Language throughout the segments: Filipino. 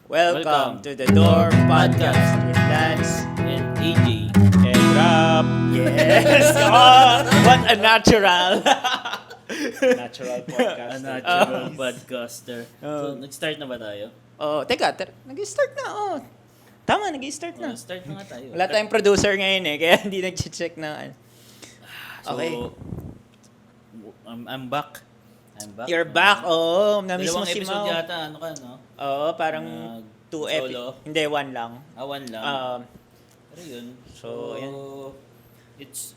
Welcome to the Dorm Podcast with Lance and AJ. And rap. Yes! Oh, what a natural! Natural podcast. A natural podcaster. So, nag-start na ba tayo? Oh, teka, nag-start na. Oh. Tama, nag-start na. Start na nga tayo. Wala tayong producer ngayon kaya hindi nag-check na. So, Okay. I'm back. You're back. Oh, na-miss mo Dalawang si episode Mau. yata, ano ka, no? Oo, parang Nag- 2 solo? episodes. Hindi, 1 lang. Awan lang. Pero yun. so, yan.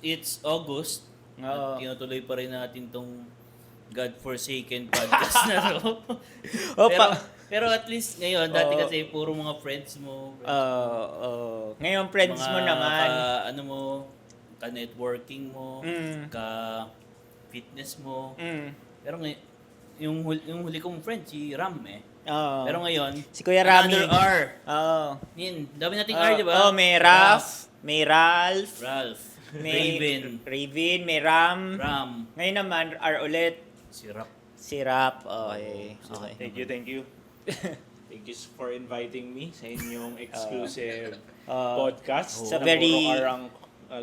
It's August. Oo. At tinutuloy pa rin natin tong God-forsaken podcast na to. pero at least ngayon, dati Oo. kasi puro mga friends mo. Ngayon, friends mo naman. Ano mo, ka-networking mo, ka-fitness mo. Pero ngayon, yung huli kong friend, si Ram eh. Oo. Pero ngayon, Si Kuya Rami. another R. Oo. Dami nating R, di ba? Oh, may Raf, may Ralph, Ralph. may Raven. may Ram. Ram. Ngayon naman, R ulit. Si Rap. Si Rap. Okay. Okay. Thank you. Thank you for inviting me sa inyong exclusive uh, podcast. sa na very- puro arang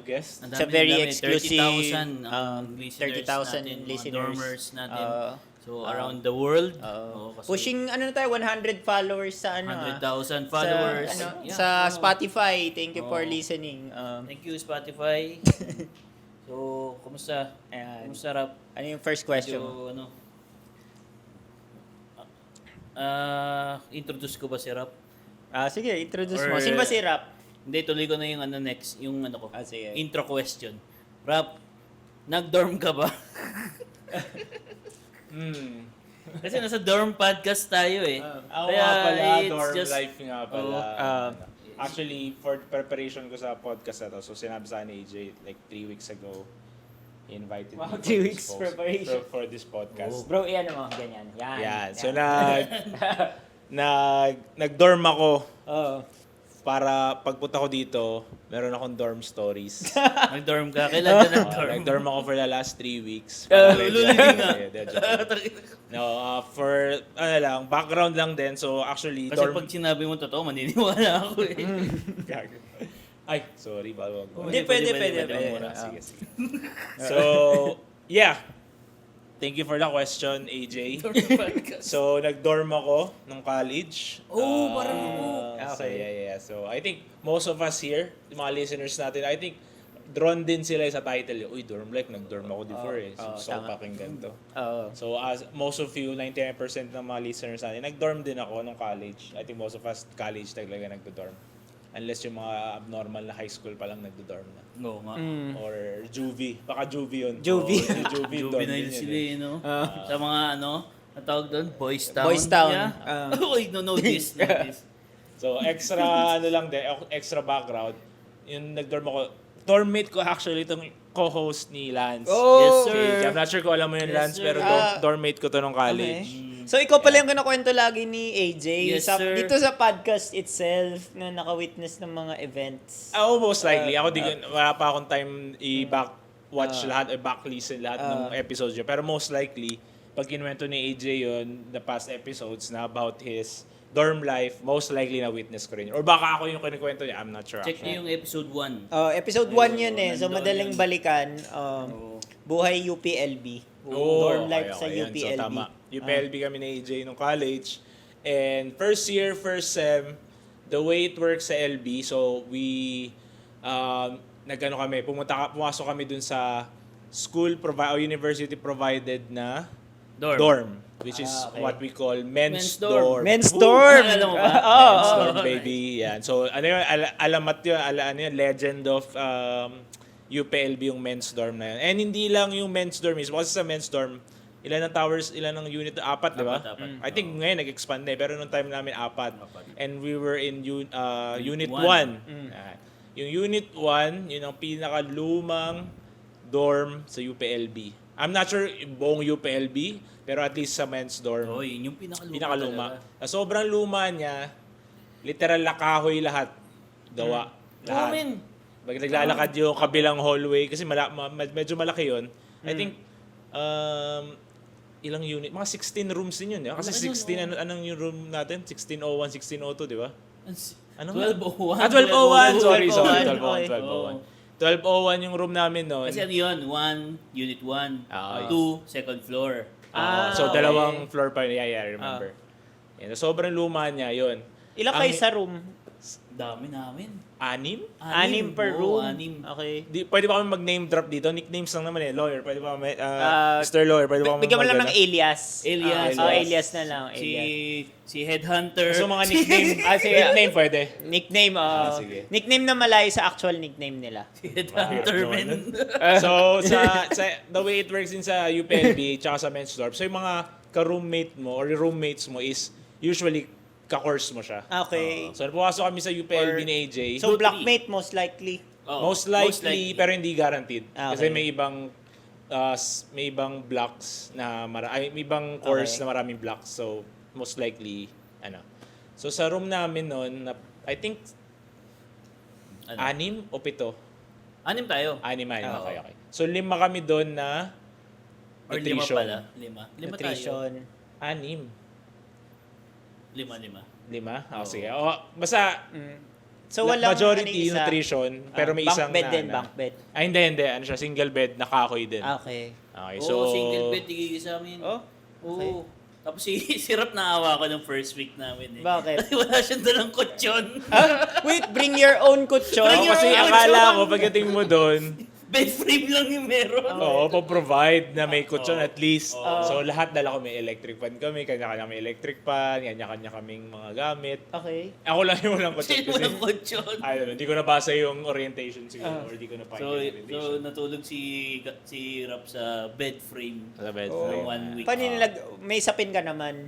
guest. Ang Sa very dami, exclusive, 30,000 ang listeners 30,000 natin, mga listeners. dormers natin. Uh, So, around the world. Kasi pushing ano na tayo 100 followers sa ano 100,000 followers. sa, Yeah. sa Spotify. Thank you for Oo. listening. Thank you, Spotify. So, kumusta? Ayan. Kumusta, Rap? Ano yung first question mo? Medyo, ano? Introduce ko ba si Rap? Sige, introduce mo. Or- Sino ba si Rap? Hindi, tuloy ko na yung ano next, yung ano ko. Sige. Intro question. Rap, nag-dorm ka ba? Kasi nasa dorm podcast tayo eh. Ako nga pala, it's dorm just- life nga pala. Oh, Actually, for preparation ko sa podcast na to, so sinabi sa ni AJ like 3 weeks ago, he invited Wow, me 3 for this weeks preparation. for this podcast. Bro, iyan mo. Ganyan. Yan. Yan. So Yan. nag-dorm ako Oo. para pagpunta ko dito, meron akong dorm stories. Nag-dorm ka? Kailan ka nag-dorm? Nag-dorm ako for the last 3 weeks. lulubing nga. For, ano lang, background lang din. So, actually, Kasi dorm... pag sinabi mo totoo, maniniwala ako eh. Ay, sorry, bago. Hindi, pwede. muna. Sige. So, yeah. Thank you for the question, AJ. So, nag-dorm ako nung college. Parang ako. So, yeah. So, I think most of us here, yung mga listeners natin, I think, drawn din sila sa title. Uy, dorm life, nag-dorm ako before eh. So, tama. pakinggan to. Oo. So, as most of you, 99% ng mga listeners natin, nag-dorm din ako nung college. I think most of us, college talaga nag-dorm. Unless yung mga abnormal na high school pa lang nag-dorm na. Oo nga. Or juvie. Baka juvie yun. Juvie. Oo, yung juvie dorm Juvenile din yun sila eh. eh, no? Sa mga ano, ang tawag doon, Boys Town. Boys Town. Yeah. Uy, no, this. So, extra, ano lang din, extra background. Yung nag-dorm ako, dormmate ko actually itong co-host ni Lance. Oh! Yes, Si sir. I'm not sure kung alam mo yun, Yes, Lance, sir. pero dormmate ko to nung college. So, ikaw pala yung kinakwento lagi ni AJ Yes, sir. dito sa podcast itself na naka-witness ng mga events. Ako most likely. Ako wala pa akong time i-back-watch lahat, back-listen lahat ng episodes yun. Pero most likely, pag kinuwento ni AJ yun, the past episodes na about his dorm life, most likely na witness ko rin yun. Or baka ako yung kinikwento niya, I'm not sure. Check actually. niyo yung episode 1. Episode 1 yun eh. So, nandun madaling yun. balikan. Buhay UPLB. Dorm life sa ayan. UPLB. So, tama. UPLB kami ni AJ nung college. And first year, first sem, the way it works sa LB, so we, pumasok kami dun sa school o university provided na dorm, which is Okay. what we call men's Men's dorm. dorm. Men's dorm! Alam mo ba? Men's dorm, baby. Yan. So, ano yun, alamat yun, ano yun, legend of UPLB yung men's dorm na yun. And hindi lang yung men's dorm mismo. Kasi sa men's dorm, ilan ang towers, ilan ang unit? 4, di ba? Apat. I think ngayon nag-expand na eh. Pero nung time namin, 4. And we were in unit 1. One. Yung unit 1, yun ang pinakalumang dorm sa UPLB. I'm not sure yung buong UPLB, pero at least sa men's dorm. Oh, yun yung pinakaluma. Pinakaluma. talaga. Sa sobrang luma niya, literal na kahoy lahat. Gawa. Lahat. Oh, man. Pag naglalakad yung kabilang hallway, kasi medyo malaki yun. I think, ilang unit? Mga 16 rooms din yun. Kasi Malaki yun, 16, anong yung room natin? 1601, 1602, di ba? Ano? 1201. 1201! Sorry, 1201. 1201 yung room namin noon. Kasi ano yun? 1, unit 1. 2, second floor. So, okay. dalawang floor pa. Yeah, I remember. Yan, sobrang luma niya, yun. Ilang kayo sa room? Dami namin. 6? 6 per Oo, room? 6. Okay. Pwede ba kami mag-name drop dito? Nicknames lang naman Lawyer, pwede ba kami? Mr. Lawyer, pwede ba kami Bigyan mo lang ng alias. Alias. Alias na lang. Si Headhunter. So, mga nickname. sige. Nickname pwede. Nickname, sige. nickname na malayo sa actual nickname nila. Si Headhunter, men. So, sa the way it works din sa UPLB tsaka sa men's dorm, so yung mga ka-roommate mo or roommates mo is usually ka-course mo siya. Okay. So, napapasok kami sa UPLB Or- ni AJ. So, blockmate most likely. Oo, Most likely, pero hindi guaranteed. Okay. Kasi may ibang blocks na may ibang course Okay. na maraming blocks. So, most likely, So, sa room namin noon, I think, Ano? 6 o 7? 6 tayo. 6. Oo. Okay. So, 5 kami doon na Or 5 nutrition. pala. 5 tayo. Nutrition. 6. 5. 5? Oo. Sige. Basta, So, walang majority isa. nutrition, pero may bunk isang bed din, na. bunk bed. Hindi. Ano siya, single bed, nakakoy din. Okay. Okay, Oo, so... single bed, tigigil sa amin. Oh, okay. Oo. Tapos si Rap naawa ko ng first week namin eh. Bakit? Kasi wala siyang dalang kutsyon. Wait, bring your own kutsyon. Bring your Kasi own akala kutsyon. ko, pagdating mo doon, Bed frame lang yung meron. oo, pa-provide na may kutsyon at least. Oo. So, lahat dala ko may electric fan kami, kanya-kanya may electric fan, kanya-kanya kaming mga gamit. Okay. Ako lang yung walang kutsyon Kasi kasi, walang kutsyon. I don't know, hindi ko nabasa yung orientation siguro, or hindi ko napakinggan So, yung orientation. natulog si Rap sa bed frame. Sa bed For frame. 1 week. Paano may sapin ka naman?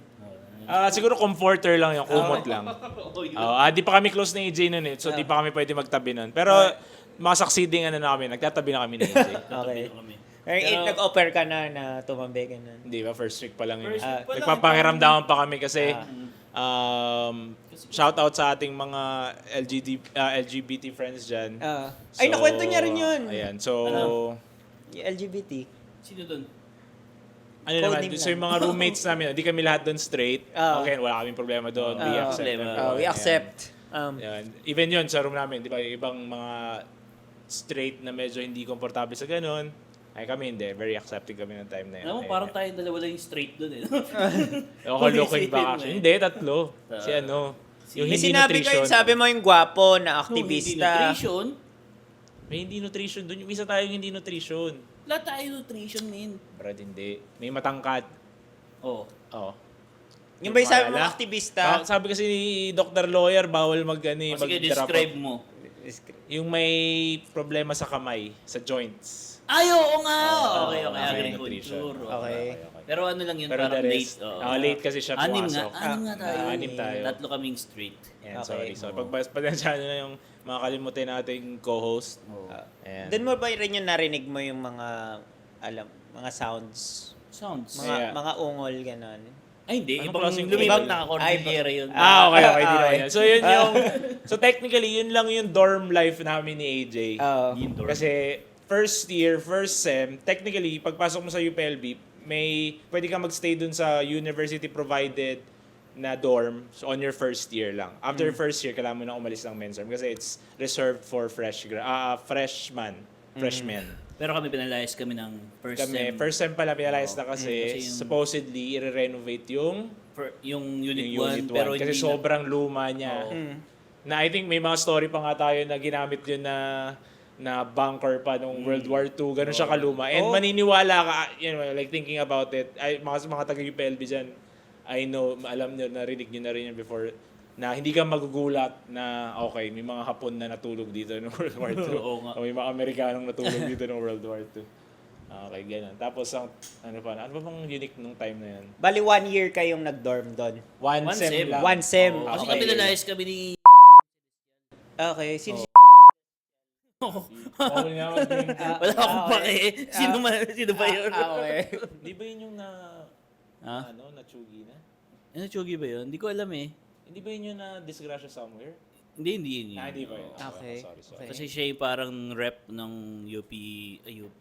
Siguro comforter lang yung kumot lang. Oh, yun. Di pa kami close na AJ nun so di pa kami pwede magtabi nun. Pero, mga succeeding na kami, nagtatabi na kami ni AJ. Okay. Kami. Pero nag-offer ka na tumabi ka na. Hindi ba? First week pa lang yun. First week pa lang. Nagpapangiramdaman pa kami kasi shout out sa ating mga LGBT friends dyan. Ay, nakwento niya rin yun. Ayan, so... Yung LGBT. Sino dun? Ano Code naman, name so lang. yung mga roommates namin, hindi kami lahat doon straight. Okay, wala kaming problema doon. We accept everyone. We accept. Yan. Even yun sa room namin, di ba, yung ibang mga straight na medyo hindi komportable sa ganun. Ay kami hindi, very accepting kami ng time na yun. Alam mo, Kaya- parang tayo dalawa lang yung straight dun eh. Okay, looking back Isipin mo actually. eh. Hindi, 3. Si ano, yung May hindi sinabi ko nutrition. yung sabi mo yung gwapo na Kung hindi aktivista. nutrition, May hindi nutrition doon. Yung isa tayong hindi nutrition. lahat tayo nutrition, min. Brad, hindi. May matangkad. Oh. Oo. Yung ba yung sabi mo Wala. aktivista? Sabi kasi ni Dr. Lawyer, bawal Sige, describe mo. Yung may problema sa kamay, sa joints. Ay, oo nga! Okay, nutrition. agriculture. Okay. Pero ano lang yun, Pero parang the late. rest, late kasi siya pumasok. Anim nga tayo. 6 tayo. 3 kaming straight. Ayan, Okay. sorry. So, pagpasensya na yung mga kalimutin nating co-host. Ayan. Doon mo ba rin yung narinig mo yung mga sounds? Sounds. Mga ungol, ganon. Ay, hindi. Anong Ibang klaseng lumibat ungol? na Cordillera yun. Okay, di okay. naman yan. So, yun yung... So, technically, yun lang yung dorm life namin ni AJ. Indoor. Kasi, first year, first sem, technically, pagpasok mo sa UPLB, pwede ka magstay dun sa university-provided na dorm so on your first year lang. After first year, kailangan mo na umalis ng men's dorm kasi it's reserved for freshmen. Pero kami pinalayas kami ng first sem. First sem pala pinalayas na Kasi kasi yung- supposedly i-renovate yung Yung unit yung 1, pero kasi hindi sobrang luma niya. Na I think may mga story pa nga tayo na ginamit yun na bunker pa nung World War II. Ganun siya kaluma. And maniniwala ka, like thinking about it, mga taga-UPLB dyan, I know, alam nyo, narinig nyo na rin yan before, na hindi ka magugulat na, okay, may mga Hapon na natulog dito ng World War II. Oo nga. O may mga Amerikanong natulog dito ng World War II. Okay, ganun. Tapos, ano ba bang unique nung time na yan? Bali 1 year kayong nag-dorm doon. One One sem sem. lang. 1 sem. Oo, kasi Okay. kami pinalayas kami ni... Okay. Sino Bawal nga mag-drink. Wala akong okay. pake. Sino ba yun? okay. Di ba yun yung Ha? na-chugi na? Ano, Chugi ba yun? Hindi ko alam eh. Hindi ba yun yung na-disgrasya somewhere? Hindi yun. Hindi ba yun? Okay. Sorry. Okay. Kasi siya yung parang rep ng UP,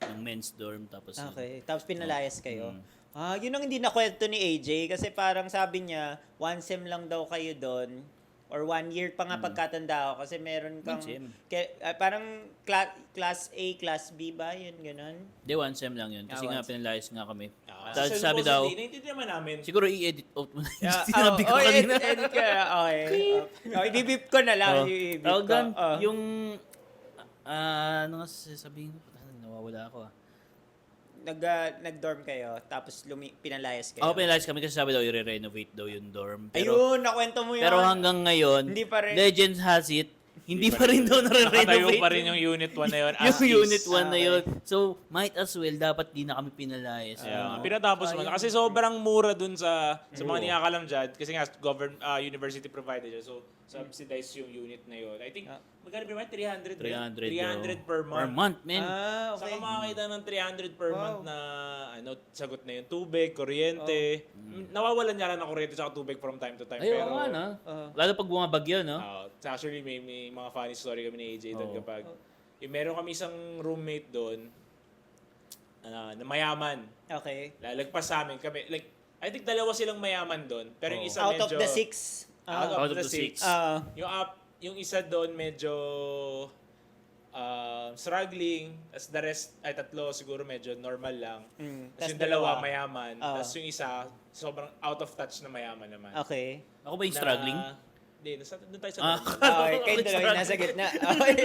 ng men's dorm. Tapos Okay. Tapos pinalayas kayo. Yun ang hindi nakwento ni AJ kasi parang sabi niya, 1 sem lang daw kayo doon or 1 year pa nga pagkatanda ako kasi meron kang 1 sem. parang class A, class B ba? Yun, ganun. Di, 1 sem lang yun. Kasi nga, 1 sem. pinalayas nga kami. So, Tapos sabi daw, naiintindihan naman namin. siguro i-edit out mo na yung sinabi ko edit, kanina. edit ka. Okay. Ibibip ko na lang. Oh. Ibibip Tawag ko. doon, yung, ano nga sasabihin ko? Nawawala ako Nag-dorm kayo, tapos pinalayas kayo. Ako pinalayas kami kasi sabi daw i-renovate daw yung dorm. Ayun, nakwento mo yun. Pero hanggang ngayon, Hindi pa rin. legend has it, hindi pa rin daw nare-renovate. Nakatayo pa rin yung Unit 1 na yun. Yung Unit 1 na Okay. yun. So, might as well, dapat di na kami pinalayas. Yeah, pinatapos man. Kasi sobrang mura dun sa mga niyakalam dyan. Kasi nga, university provided siya. So, subsidized yung unit na yun. I think, magkano ba? 300 rin? 300 per month. Per month, man. Okay. Saka makakita ng 300 per month na sagot na yung tubig, kuryente. Nawawalan niya lang ng kuryente at tubig from time to time. Ay, pero, oo nga, no? Lalo pag bumabagyo, no? actually, may mga funny story kami ni AJ doon kapag meron kami isang roommate doon na mayaman. Okay. Lalagpas sa amin kami. Like, I think dalawa silang mayaman doon. Pero yung isa Out medyo... of the 6. Out of the six. Yung isa doon medyo struggling. As the rest, ay tatlo siguro medyo normal lang. Tas Tapos yung dalawa mayaman. Tapos yung isa sobrang out of touch na mayaman naman. Okay. Ako ba yung struggling? Hindi, doon tayo sa Okay, kayo dalawa yung nasa gitna. Okay.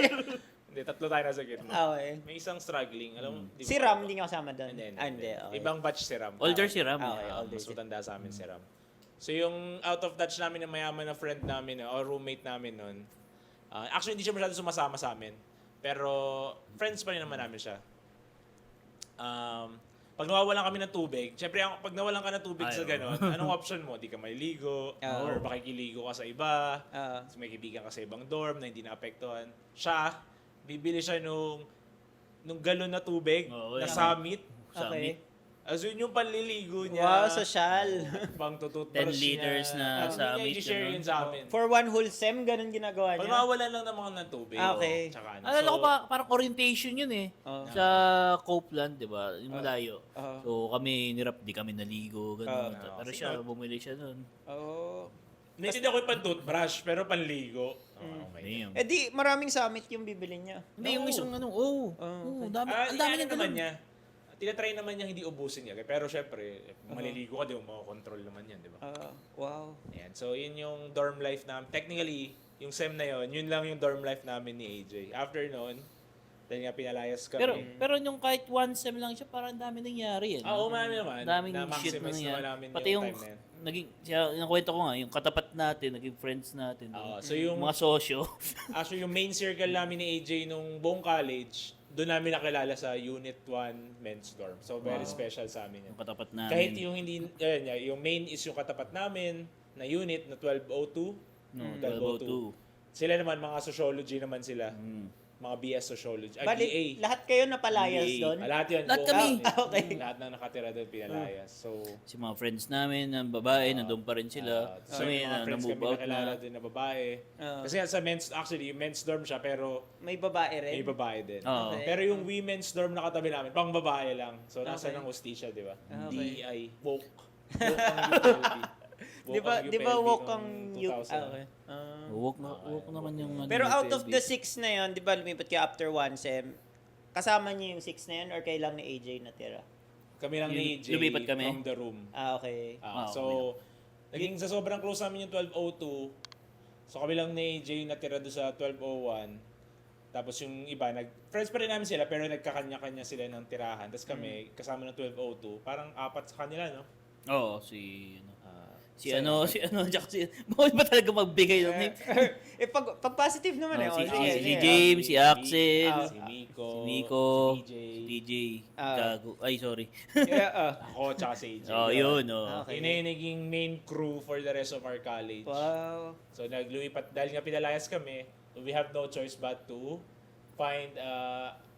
Hindi, tatlo tayo nasa gitna. Okay. May isang struggling. Alam mo, Si Ram, hindi niya kasama doon. Hindi. Okay. Ibang batch si Ram. Older si Ram. Okay, Ah, older mas si- matanda sa amin si Ram. So yung out of touch namin na mayaman na friend namin o roommate namin noon. Actually hindi siya masyado sumasama sa amin. Pero friends pa rin naman namin siya. Pag nawawalan kami ng tubig, syempre pag nawalan ka ng tubig sa ganon, anong option mo? Di ka maliligo or makikiligo ka sa iba. So may kaibigan ka sa ibang dorm na hindi naapektuhan. Siya, bibili siya nung galon na tubig na Summit. Okay. As yun yung panliligo niya. Wow, social. Pang tututbrush 10 liters na Summit, i-share ganun. yun sa amin. For one whole sem, ganun ginagawa Pag niya. nawawalan lang ng mga ng tubig. Okay. Tsaka ano. Alala ko pa, parang orientation yun eh. Sa Copeland, di ba? Yung malayo. So kami nirap, di kami naligo. Ganun. Pero siya, bumili siya nun. Oh. Naintindihan ko yung pan-toothbrush, pero panligo. Oh my God. Damn. Eh di, maraming summit yung bibili niya. Hindi, yung isang ano, ang dami Ang niya naman ganun. niya. Tinatry naman niya hindi ubusin niya. Pero syempre, maliligo ka, di mo makakontrol naman yan, di ba? Wow. Ayan. So, yun yung dorm life namin. Technically, yung SEM na yun lang yung dorm life namin ni AJ. After noon, dahil nga pinalayas kami. Pero yung kahit 1 sem lang siya, parang dami nangyari eh. Oo, marami naman. Daming Na-maximize shit na naman nangyari. namin Pati yung yung time na yun. naging, yung kwento ko nga, yung katapat natin, naging friends natin. So yung mga sosyo. actually yung main circle namin ni AJ nung buong college, doon namin nakilala sa Unit 1 men's dorm. So very special sa amin yun. yung katapat namin. Kahit yung hindi yung main is yung katapat namin na unit na 1202. No, 1202. Sila naman mga sociology naman sila. Mga BS sociology. Bali, BA. lahat kayo napalayas BA. doon? Lahat yun. Lahat buong kami. unit. Okay. Lahat na nakatira doon pinalayas. So, Si mga friends namin, ng babae, nandun pa rin sila. so Kami yung mga na friends na-move kami out nakilala na. din na babae. Kasi nga sa men's, actually, yung men's dorm siya, pero May babae rin? may babae din. Oo. Okay. Pero yung women's dorm na katabi namin, pang babae lang. So, nasa ng hostisya, di ba? Okay. DEI. Woke. Woke ang UPLB. Di ba woke ang yung 2000. okay. Walk naman yung ano, Pero out of PLB. the 6 na yun, di ba lumipat kayo after 1 sem, kasama niyo yung 6 na yun or kayo lang ni AJ natira? Kami lang ni AJ Lumipat kami? from the room. Okay. So, naging sa sobrang close namin yung 1202. So, kami lang ni AJ natira doon sa 1201. Tapos yung iba, friends pa rin namin sila, pero nagkakanya-kanya sila ng tirahan. Tapos kami, kasama ng 1202. Parang 4 sa kanila, no? Oo, si Jack, bakit ba talaga magbigay ng name? pag positive naman Si sige. James, si Axel, si Miko, si Nico, si si DJ, DJ, Gago. Ay, sorry. ako, tsaka si AJ. Oh, yun, oh. Okay. Yun na yung naging main crew for the rest of our college. Wow. So naglumipat, dahil nga pinalayas kami, we have no choice but to find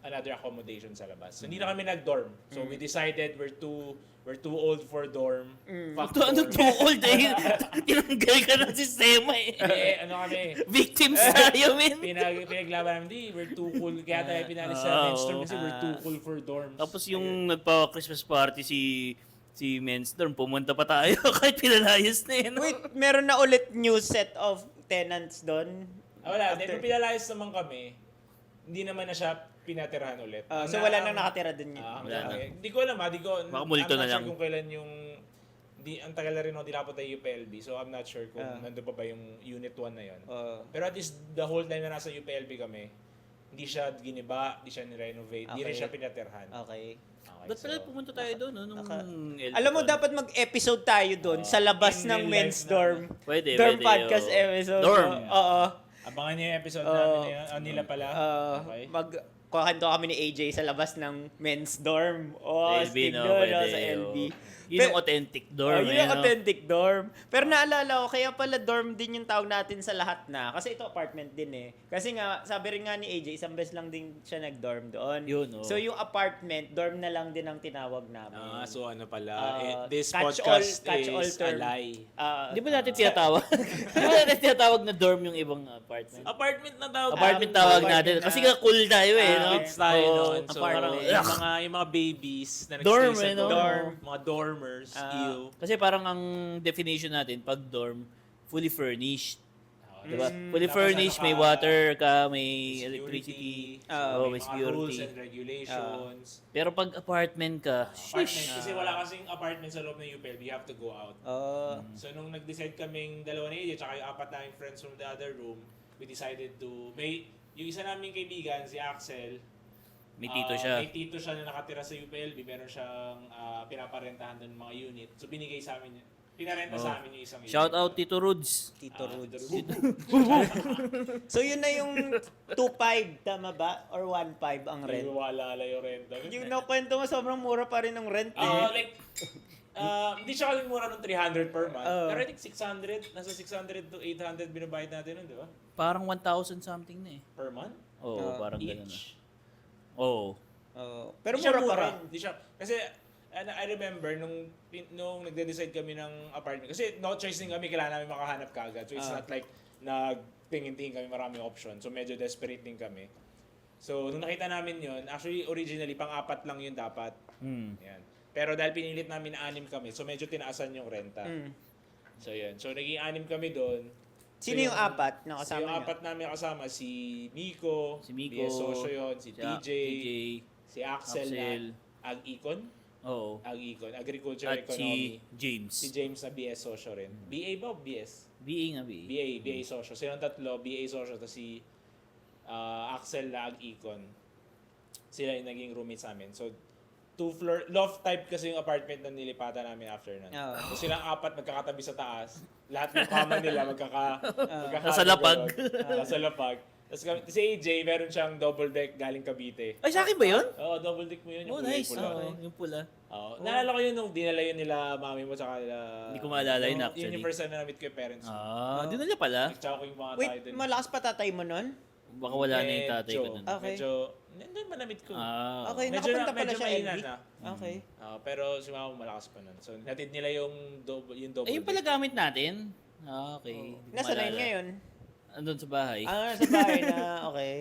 another accommodation sa labas. So hindi na kami nag-dorm. So we decided we're too old for dorm. Fuck Ano dorm. too old eh? Tinanggal ka ng sistema eh. Ano kami, Victims tayo, men. pinaglaban namin, di, we're too cool. Kaya tayo pinalis sa men's dorm kasi we're too cool for dorms. Tapos yung nagpa-Christmas party si si Men's Dorm, pumunta pa tayo kahit pinalayas na yun. Wait, meron na ulit new set of tenants doon? Wala, then kung pinalayas naman kami, hindi naman na siya pinatirahan ulit. So wala nang nakatira doon yun. Wala na. Hindi ko alam Baka multo I'm not na lang. sure kung kailan yung ang tagal na rin ako dinapot ay UPLB, so I'm not sure kung nandun pa ba yung Unit 1 na yun. Pero at least the whole time na nasa UPLB kami, hindi siya giniba, hindi siya nirenovate, hindi rin siya pinatirhan. Okay. Ba't pala pumunta tayo doon, no? Nung Alam mo, dapat mag-episode tayo doon sa labas in ng real men's life dorm. Pwede, Dorm pwede, podcast oo. episode. Dorm. Oo. Abangan niyo yung episode namin na yun. Nila pala. Okay. Magkukanto kami ni AJ sa labas ng men's dorm. LB, stig no? doon, Pwede, sa LB. Yun yung authentic dorm. Yun yung authentic dorm. Pero naalala ko, kaya pala dorm din yung tawag natin sa lahat na. Kasi ito apartment din eh. Kasi nga, sabi rin nga ni AJ, isang beses lang din siya nag-dorm doon. Yun, oh. So yung apartment, dorm na lang din ang tinawag namin. So ano pala, this catch podcast all is a term. lie. Di ba natin tinatawag? Di ba natin tinatawag na dorm yung ibang apartment? Apartment na tawag. Apartment tawag natin. Kasi nga cool tayo eh, no? Kids tayo Oo, noon. So, apartment. yung mga babies na Dorm, nag-stay eh, sa no? dorm. Mga dormers. Kasi parang ang definition natin, pag dorm, fully furnished. Diba? Fully Tapos furnished, ano may ka, water ka, may security, electricity, may may mga rules security. and regulations. Pero pag apartment ka, Apartment, sheesh. kasi wala kasing apartment sa loob ng UPLB, you have to go out. So nung nag-decide kaming dalawa ni AJ, tsaka yung apat naming friends from the other room, we decided to, yung isa naming kaibigan, si Axel, May tito siya. May tito siya na nakatira sa UPLB, meron siyang pinaparentahan doon ng mga unit. So binigay sa amin, pinarenta sa amin yung isang unit. Shout out Tito Rudes. Tito Rudes. So yun na yung 2.5, tama ba? Or 1.5 ang Hindi rent? ko maalala yung renta. Yung nakwento mo, sobrang mura pa rin ng rent eh. Hindi siya kasing mura ng 300 per month. Pero I think 600, nasa 600 to 800 binabayad natin nun, di ba? Parang 1,000 something na eh. Per month? Oo, parang gano'n na. Each. Oo. Pero Hindi siya mura pa rin. Hindi siya, kasi I remember nung nagde-decide kami ng apartment, kasi no choice din kami, kailangan namin makahanap kaagad. So it's not like nagtingin-tingin kami maraming option. So medyo desperate din kami. So nung nakita namin yun, actually originally pang-apat lang yun dapat. Yan. Pero dahil pinilit namin na 6 kami, so medyo tinaasan yung renta. So yun. So naging 6 kami doon. Sino yung apat na So kasama yung niyo? apat namin kasama, si Miko, BS Socio yun, si TJ, si Axel na Ag-Econ. Oo. Ag-Econ, Agriculture At Economy. si James. Si James na BS Socio rin. BA ba o BS? BA nga, BA. BA Socio. Silang tatlo, BA Socio, tapos si Axel na Ag-Econ. Sila yung naging roommates namin. So, 2-floor, loft type kasi yung apartment na nilipatan namin after nun. So silang apat magkakatabi sa taas. Lahat ng kama nila Nasa lapag. Nasa lapag. Tapos si AJ, meron siyang double deck galing Cavite. Ay, sa akin ba yun? Oo, double deck mo yun. Oh, Yung nice. pula. Oo, yung pula. Naalala ko yun nung dinala yun nila mami mo tsaka nila. Hindi ko maalala yun Yun actually. yung first time na na-meet ko yung parents ko. Di na niya pala. Tsaka ko yung mga tayo Wait, dun. malakas pa tatay mo nun? Baka wala na yung tatay ko nun. Okay. Medyo, nandun ba na-meet ko? Okay, Medyo nakapunta pala medyo siya maingat LB. na. Okay. Pero si mama malakas pa nun. So, natid nila yung double Ay, yung pala gamit natin. Okay. Hindi ko Nasa na yun maalala. ngayon? Andun sa bahay. Sa bahay na, okay.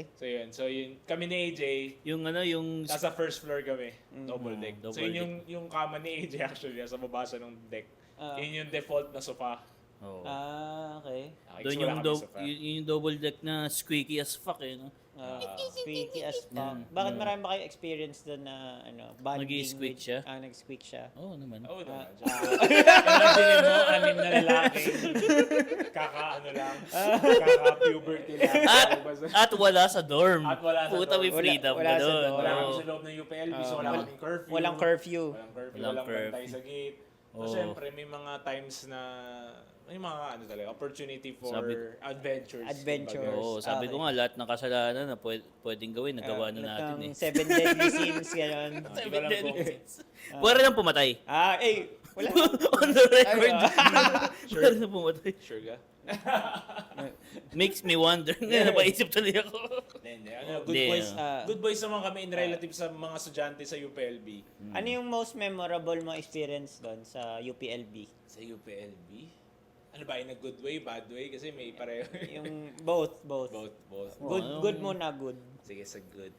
So yun, kami ni AJ, Yung yung... nasa first floor kami, double deck. double So yun yung kama ni AJ actually, nasa baba siya ng deck. Yun yung default na sofa. Oh. Okay. Doon yung double deck na squeaky as fuck eh, no? Squeaky as fuck. Bakit marami ba kayo experience doon na bonding? Nag-i-squeak siya? Nag-squeak siya. Oo naman. Oo naman. Imagine mo, 6 na lalaki. Kaka-puberty lang. At wala sa dorm. At wala sa Puta, dorm. may freedom Wala ka sa doon. dorm. Wala Oo. kami sa loob ng UPLB, so wala kaming curfew. Walang curfew. Walang bantay sa gate. So, Oo. syempre, may mga times na may mga opportunity for adventures. Adventures. kumbaga. Oo, sabi ko nga, lahat ng kasalanan na pwedeng gawin, nagawa na natin eh. 7 deadly sins, gano'n. Hindi ko alam kung- Pwede lang pumatay. Wala. On the record. Sure. Pwede lang pumatay. Sure ka? Makes me wonder. Ngayon, napaisip tuloy ako. Hindi. Good Hindi, boys. Good boys naman kami in relative sa mga estudyante sa UPLB. Ano yung most memorable mo experience doon sa UPLB? Sa UPLB? Ano ba, in a good way, bad way? Kasi may pareho. Yung both. Both. Good muna, good. Sige, sa good.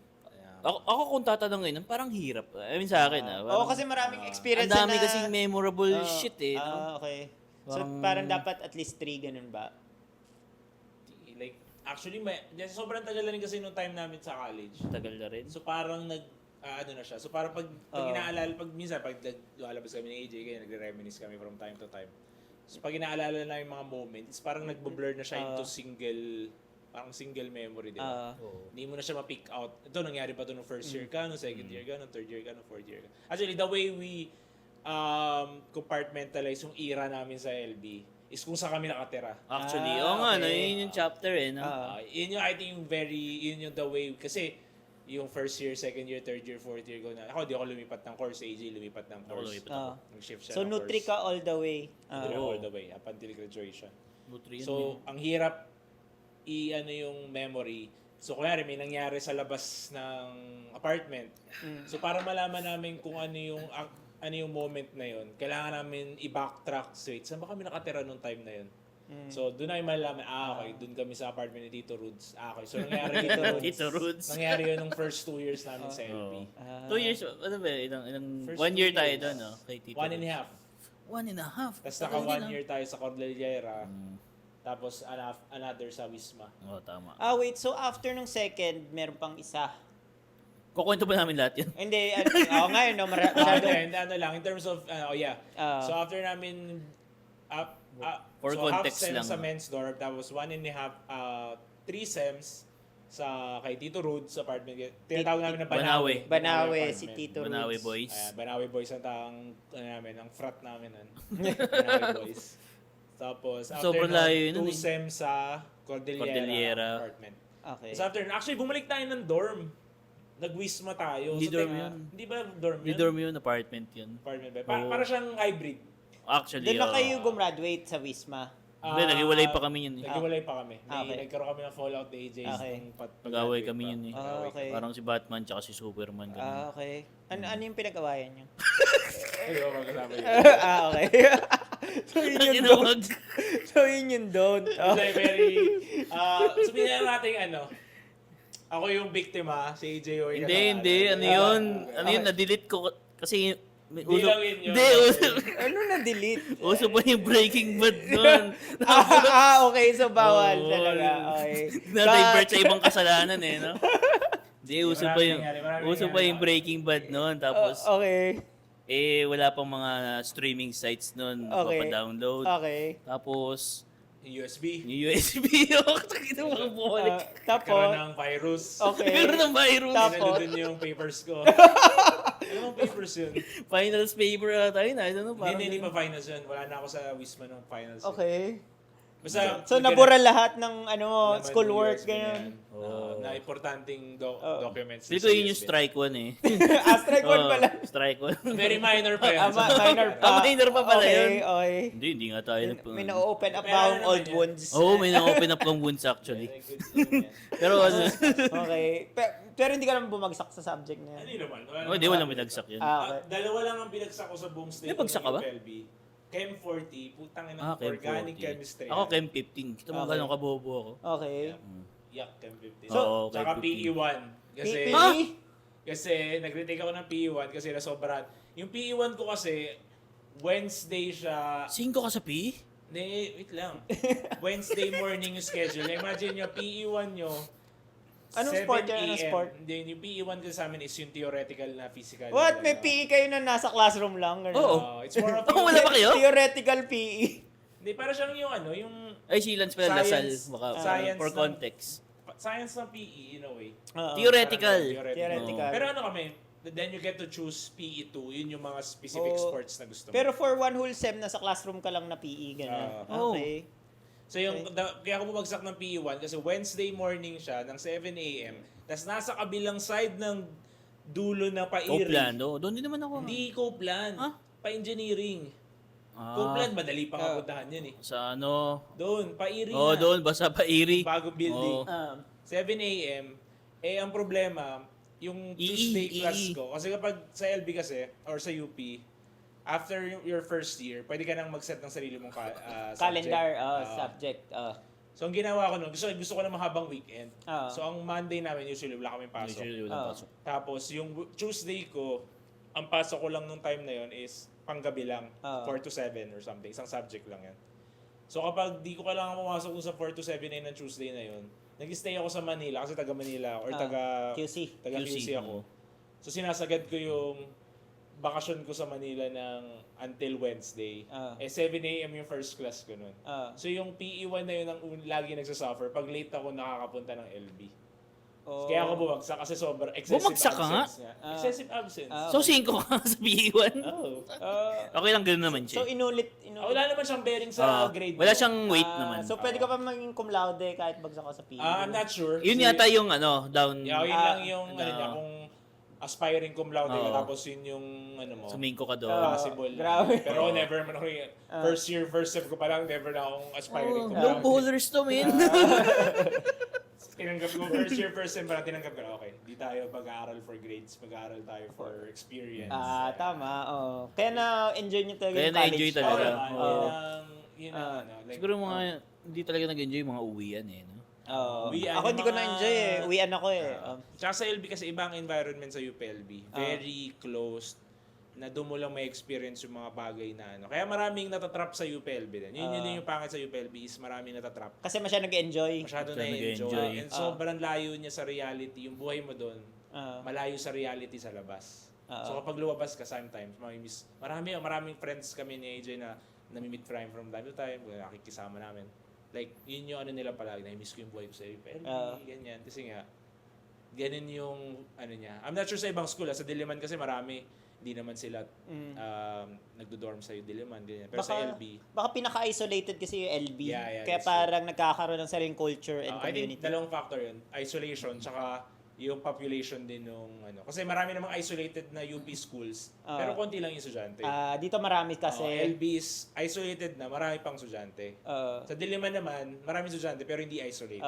Ako kung tatanungin, parang hirap. I mean sa akin, Oo, kasi maraming experience ang dami na... kasing memorable shit eh. No? Okay. So, Parang- parang dapat at least 3, ganun ba? Like, actually, sobrang tagal na rin kasi nung time namin sa college. Tagal na rin. So parang ano na siya. So parang pag inaalala, minsan pag lalabas kami ni AJ, kaya nagre-reminisce kami from time to time. So pag inaalala na yung mga moments, parang nagbo-blur na siya into single memory, di ba? Hindi mo na siya ma-pick out. Ito, nangyari pa ito nung first year ka, nung second year ka, nung third year ka, nung fourth year ka. Actually, the way we compartmentalize yung era namin sa LB is kung saan kami nakatira. Actually, nga, no, yun yung chapter eh. No? Yun yung, I think, yun yung the way, kasi yung first year, second year, third year, fourth year ko na. Ako, di ako lumipat ng course. AJ lumipat ng course. Nag-shift siya So, ng Nutri course. ka all the way. All the way, up until graduation. Nutri yun, So, ang hirap ano yung memory. So, kunyari, may nangyari sa labas ng apartment. So, para malaman namin kung ano yung moment na yun, kailangan namin i-backtrack straight. Saan ba kami nakatira nung time na yun? So, doon na yung malalaman, okay, doon kami sa apartment ni Tito Rudes. Okay, so nangyari Tito Rudes. nangyari yun nung first 2 years namin sa LP. 2 years, ano ba, ilang First 1 year 2 tayo years. doon, no? Kay Tito 1 and a half. 1.5. Tapos naka 1 year tayo sa Cordillera. Tapos another sa Wisma. Oo, tama. Wait. So, after nung second, meron pang isa. Kukwento ba namin lahat yun? Hindi. Ngayon, no? And ano lang, in terms of, so after namin, For so context half sem lang. sa men's dorm, tapos 1 and a half, 3 sems sa kay Tito Rudes apartment. Tinatawag namin na Banawe. Banawe, si apartment. Tito Banawe Rudes. Boys. Ayan, Banawe Boys ang namin, ang frat namin. Banawe Boys. Tapos, after Sobrang layo yun, 2 sem sa Cordillera apartment. Okay. So after, actually, bumalik tayo ng dorm. Nag-Wisma tayo. Hindi So, dorm yun. Hindi ba dorm yun? Hindi dorm yun, apartment yun. Apartment ba? Oo. Para siyang hybrid. Actually, Doon na kayo gumraduate sa Wisma. Hindi, naghiwalay pa kami yun eh. Naghiwalay pa kami. Okay. Nagkaroon kami ng fallout ni AJ. Okay. Nag-away kami yun eh. Okay. Parang si Batman tsaka si Superman. Ganun. Okay. Ano yung pinag-awayan nyo? Ayun, magkasama yun. Okay. So, yun yung Ina, don't. wag. So, yun yung don't. Kasi very, sabihin na natin ako yung biktima, si AJ o yung Hindi. Ano yun? Ano yun? Na-delete ko kasi Dilawin yun. Hindi, Ano na-delete? uso pa yung Breaking Bad nun. Okay. So, bawal Oo. talaga. Okay. Na-divert sa ibang kasalanan eh, no? Hindi, uso pa yung maraming Breaking Bad nun. Tapos, Okay. wala pang mga streaming sites nun. Okay. Papadownload. Okay. Tapos, Yung USB. yung USB, kita mo bumalik. Tapos, Karoon ng virus. okay. Meron ng virus. Tapos- Dun yung papers ko. Ano yung papers yun? Finals paper tayo na. I don't know, parang Hindi pa finals yun. Wala na ako sa Wisma nung finals. yun. Okay. Basta, So, nabura lahat ng naman schoolwork, USB na ganyan. yan. Na importanteng documents. Feel ko yun yung strike one eh. Strike one pala. Strike one. Very minor pa yun. Minor pa. Minor pa pala Okay, yun. Okay. Hindi nga tayo May na-open up Pero ba ano ang old naman yan? wounds? Oo, may na-open up kang wounds actually. Pero ano, Okay. Pero hindi ka naman bumagsak sa subject na Ano yan. naman? hindi walang binagsak yun. Okay. Dalawa lang ang binagsak ko sa buong state May bagsak ka ba? FLB. Chem 40, putang ina, Chem organic 40. chemistry. Ako Chem 15. Kita mo Okay. gano'ng kabobo ako. Okay. Yak, Chem 50. So, Tsaka Chem 15. PE1. Kasi, PE? kasi nag-retake ako ng PE1 kasi nasobrahan. Yung PE1 ko kasi, Wednesday siya. 5 ka sa P? Hindi, wait lang. Wednesday morning yung schedule. Imagine nyo, PE1 nyo, Anong 7 sport yan? Anong AM. sport? Hindi, yung PE1 kasi sa amin is yung theoretical na physical. What? May PE kayo na nasa classroom lang? Ganun? Oo. It's more of Oh, wala ba kayo? Theoretical PE. Hindi, para siyang yung yung Ay, si Lance pala Lasal. Science. Baka, Science for lang. context. science ng PE in a way. Theoretical. Parang Theoretical. Pero ano kami, then you get to choose PE2. Yun yung mga specific Oh. sports na gusto mo. Pero for one whole sem, nasa classroom ka lang na PE, gano'n. Okay. So kaya ako bumagsak ng PE1 kasi Wednesday morning siya ng 7 a.m. Tapos nasa kabilang side ng dulo na Pairi. Copeland. Doon din naman ako. Hindi Copeland. Ah? Pa-engineering. Copeland, madali pa kapuntahan yun eh. Sa ano? Doon, Pairi na. Doon. Basta Pairi. Bagong building. Oo. 7 a.m. Ang problema, yung Tuesday class ko. Kasi kapag sa LB kasi, or sa UP, after your first year, pwede ka nang mag-set ng sarili mong Calendar, subject. subject. So, ang ginawa ko nun, gusto ko na mahabang weekend. Ah. So, ang Monday namin, usually wala kaming pasok. Usually walang pasok. Tapos, yung Tuesday ko, ang pasok ko lang nung time na yon is panggabi lang, 4 to 7 or something. Isang subject lang yan. So, kapag di ko kailangan pumasok kung sa 4 to 7 na yun ng Tuesday na yun, nag-stay ako sa Manila kasi taga Manila ako, or taga QC. QC ako. So, sinasagad ko yung bakasyon ko sa Manila ng until Wednesday. 7 a.m. yung first class ko nun. So, yung PE1 na yun ang lagi nagsasuffer. Pag late ako, nakakapunta ng LB. Kaya ako bumagsak kasi sobrang excessive Bumagsak ka nga? absence niya. Excessive absence. So, 5 ka sa PE1? Oh. Okay lang, ganoon naman siya. So, inulit. Wala naman siyang bearing sa grade Wala mo. siyang weight naman. So, pwede ka pa maging cum laude kahit bagsak ka sa PE. I'm not sure. Yun Kasi- yata yung down Yeah, yun lang yung ano niya, kung aspiring cum laude ka, Oo. tapos yun yung ano mo. sa main ko ka doon. Possible. grabe. Pero never man ako yung first sem ko pa lang, never na akong aspiring cum Low laude. bowlers to, man. Tinanggap ko, first sem pa lang tinanggap ko, okay, di tayo mag-aaral for grades, mag-aaral tayo for experience. Tama. Kaya na-enjoy nyo talaga Kaya yung college. na-enjoy Oo talaga. naman, Oo. yun ang ano. Like, Siguro mga hindi talaga nag-enjoy yung mga uwian eh. No? Uwian, Ako hindi ko mga- na-enjoy eh. Uwian ako eh. Tsaka sa LB kasi ibang environment sa UPLB. Very closed. Na doon mo lang may experience yung mga bagay na ano. Kaya maraming natatrap sa UPLB din. Yun yung pangit sa UPLB is maraming natatrap. Kasi masyado nag-enjoy. Masyado Masyado na-enjoy. nag-enjoy. And sobrang layo niya sa reality. Yung buhay mo doon, Ah. malayo sa reality sa labas. So kapag lumabas ka sometimes, maraming friends kami ni AJ na nami-meet from time to time, nakikisama namin. Like, yun yung ano nila palagi, na-miss ko yung buhay ko sa UPLB, ganyan. Kasi nga, ganun yung ano niya. I'm not sure sa ibang school, sa Diliman kasi marami, hindi naman sila nagdo-dorm sa Diliman, ganyan. Pero sa LB, Baka pinaka-isolated kasi yung LB. Yeah, Kaya that's parang nagkakaroon ng sariling culture and I think community. dalawang factor yun. Isolation, tsaka yung population din nung ano. Kasi marami namang isolated na UP schools, pero konti lang yung estudyante. Dito marami kasi. LB is isolated na, marami pang estudyante. Sa Diliman naman, marami estudyante pero hindi isolated.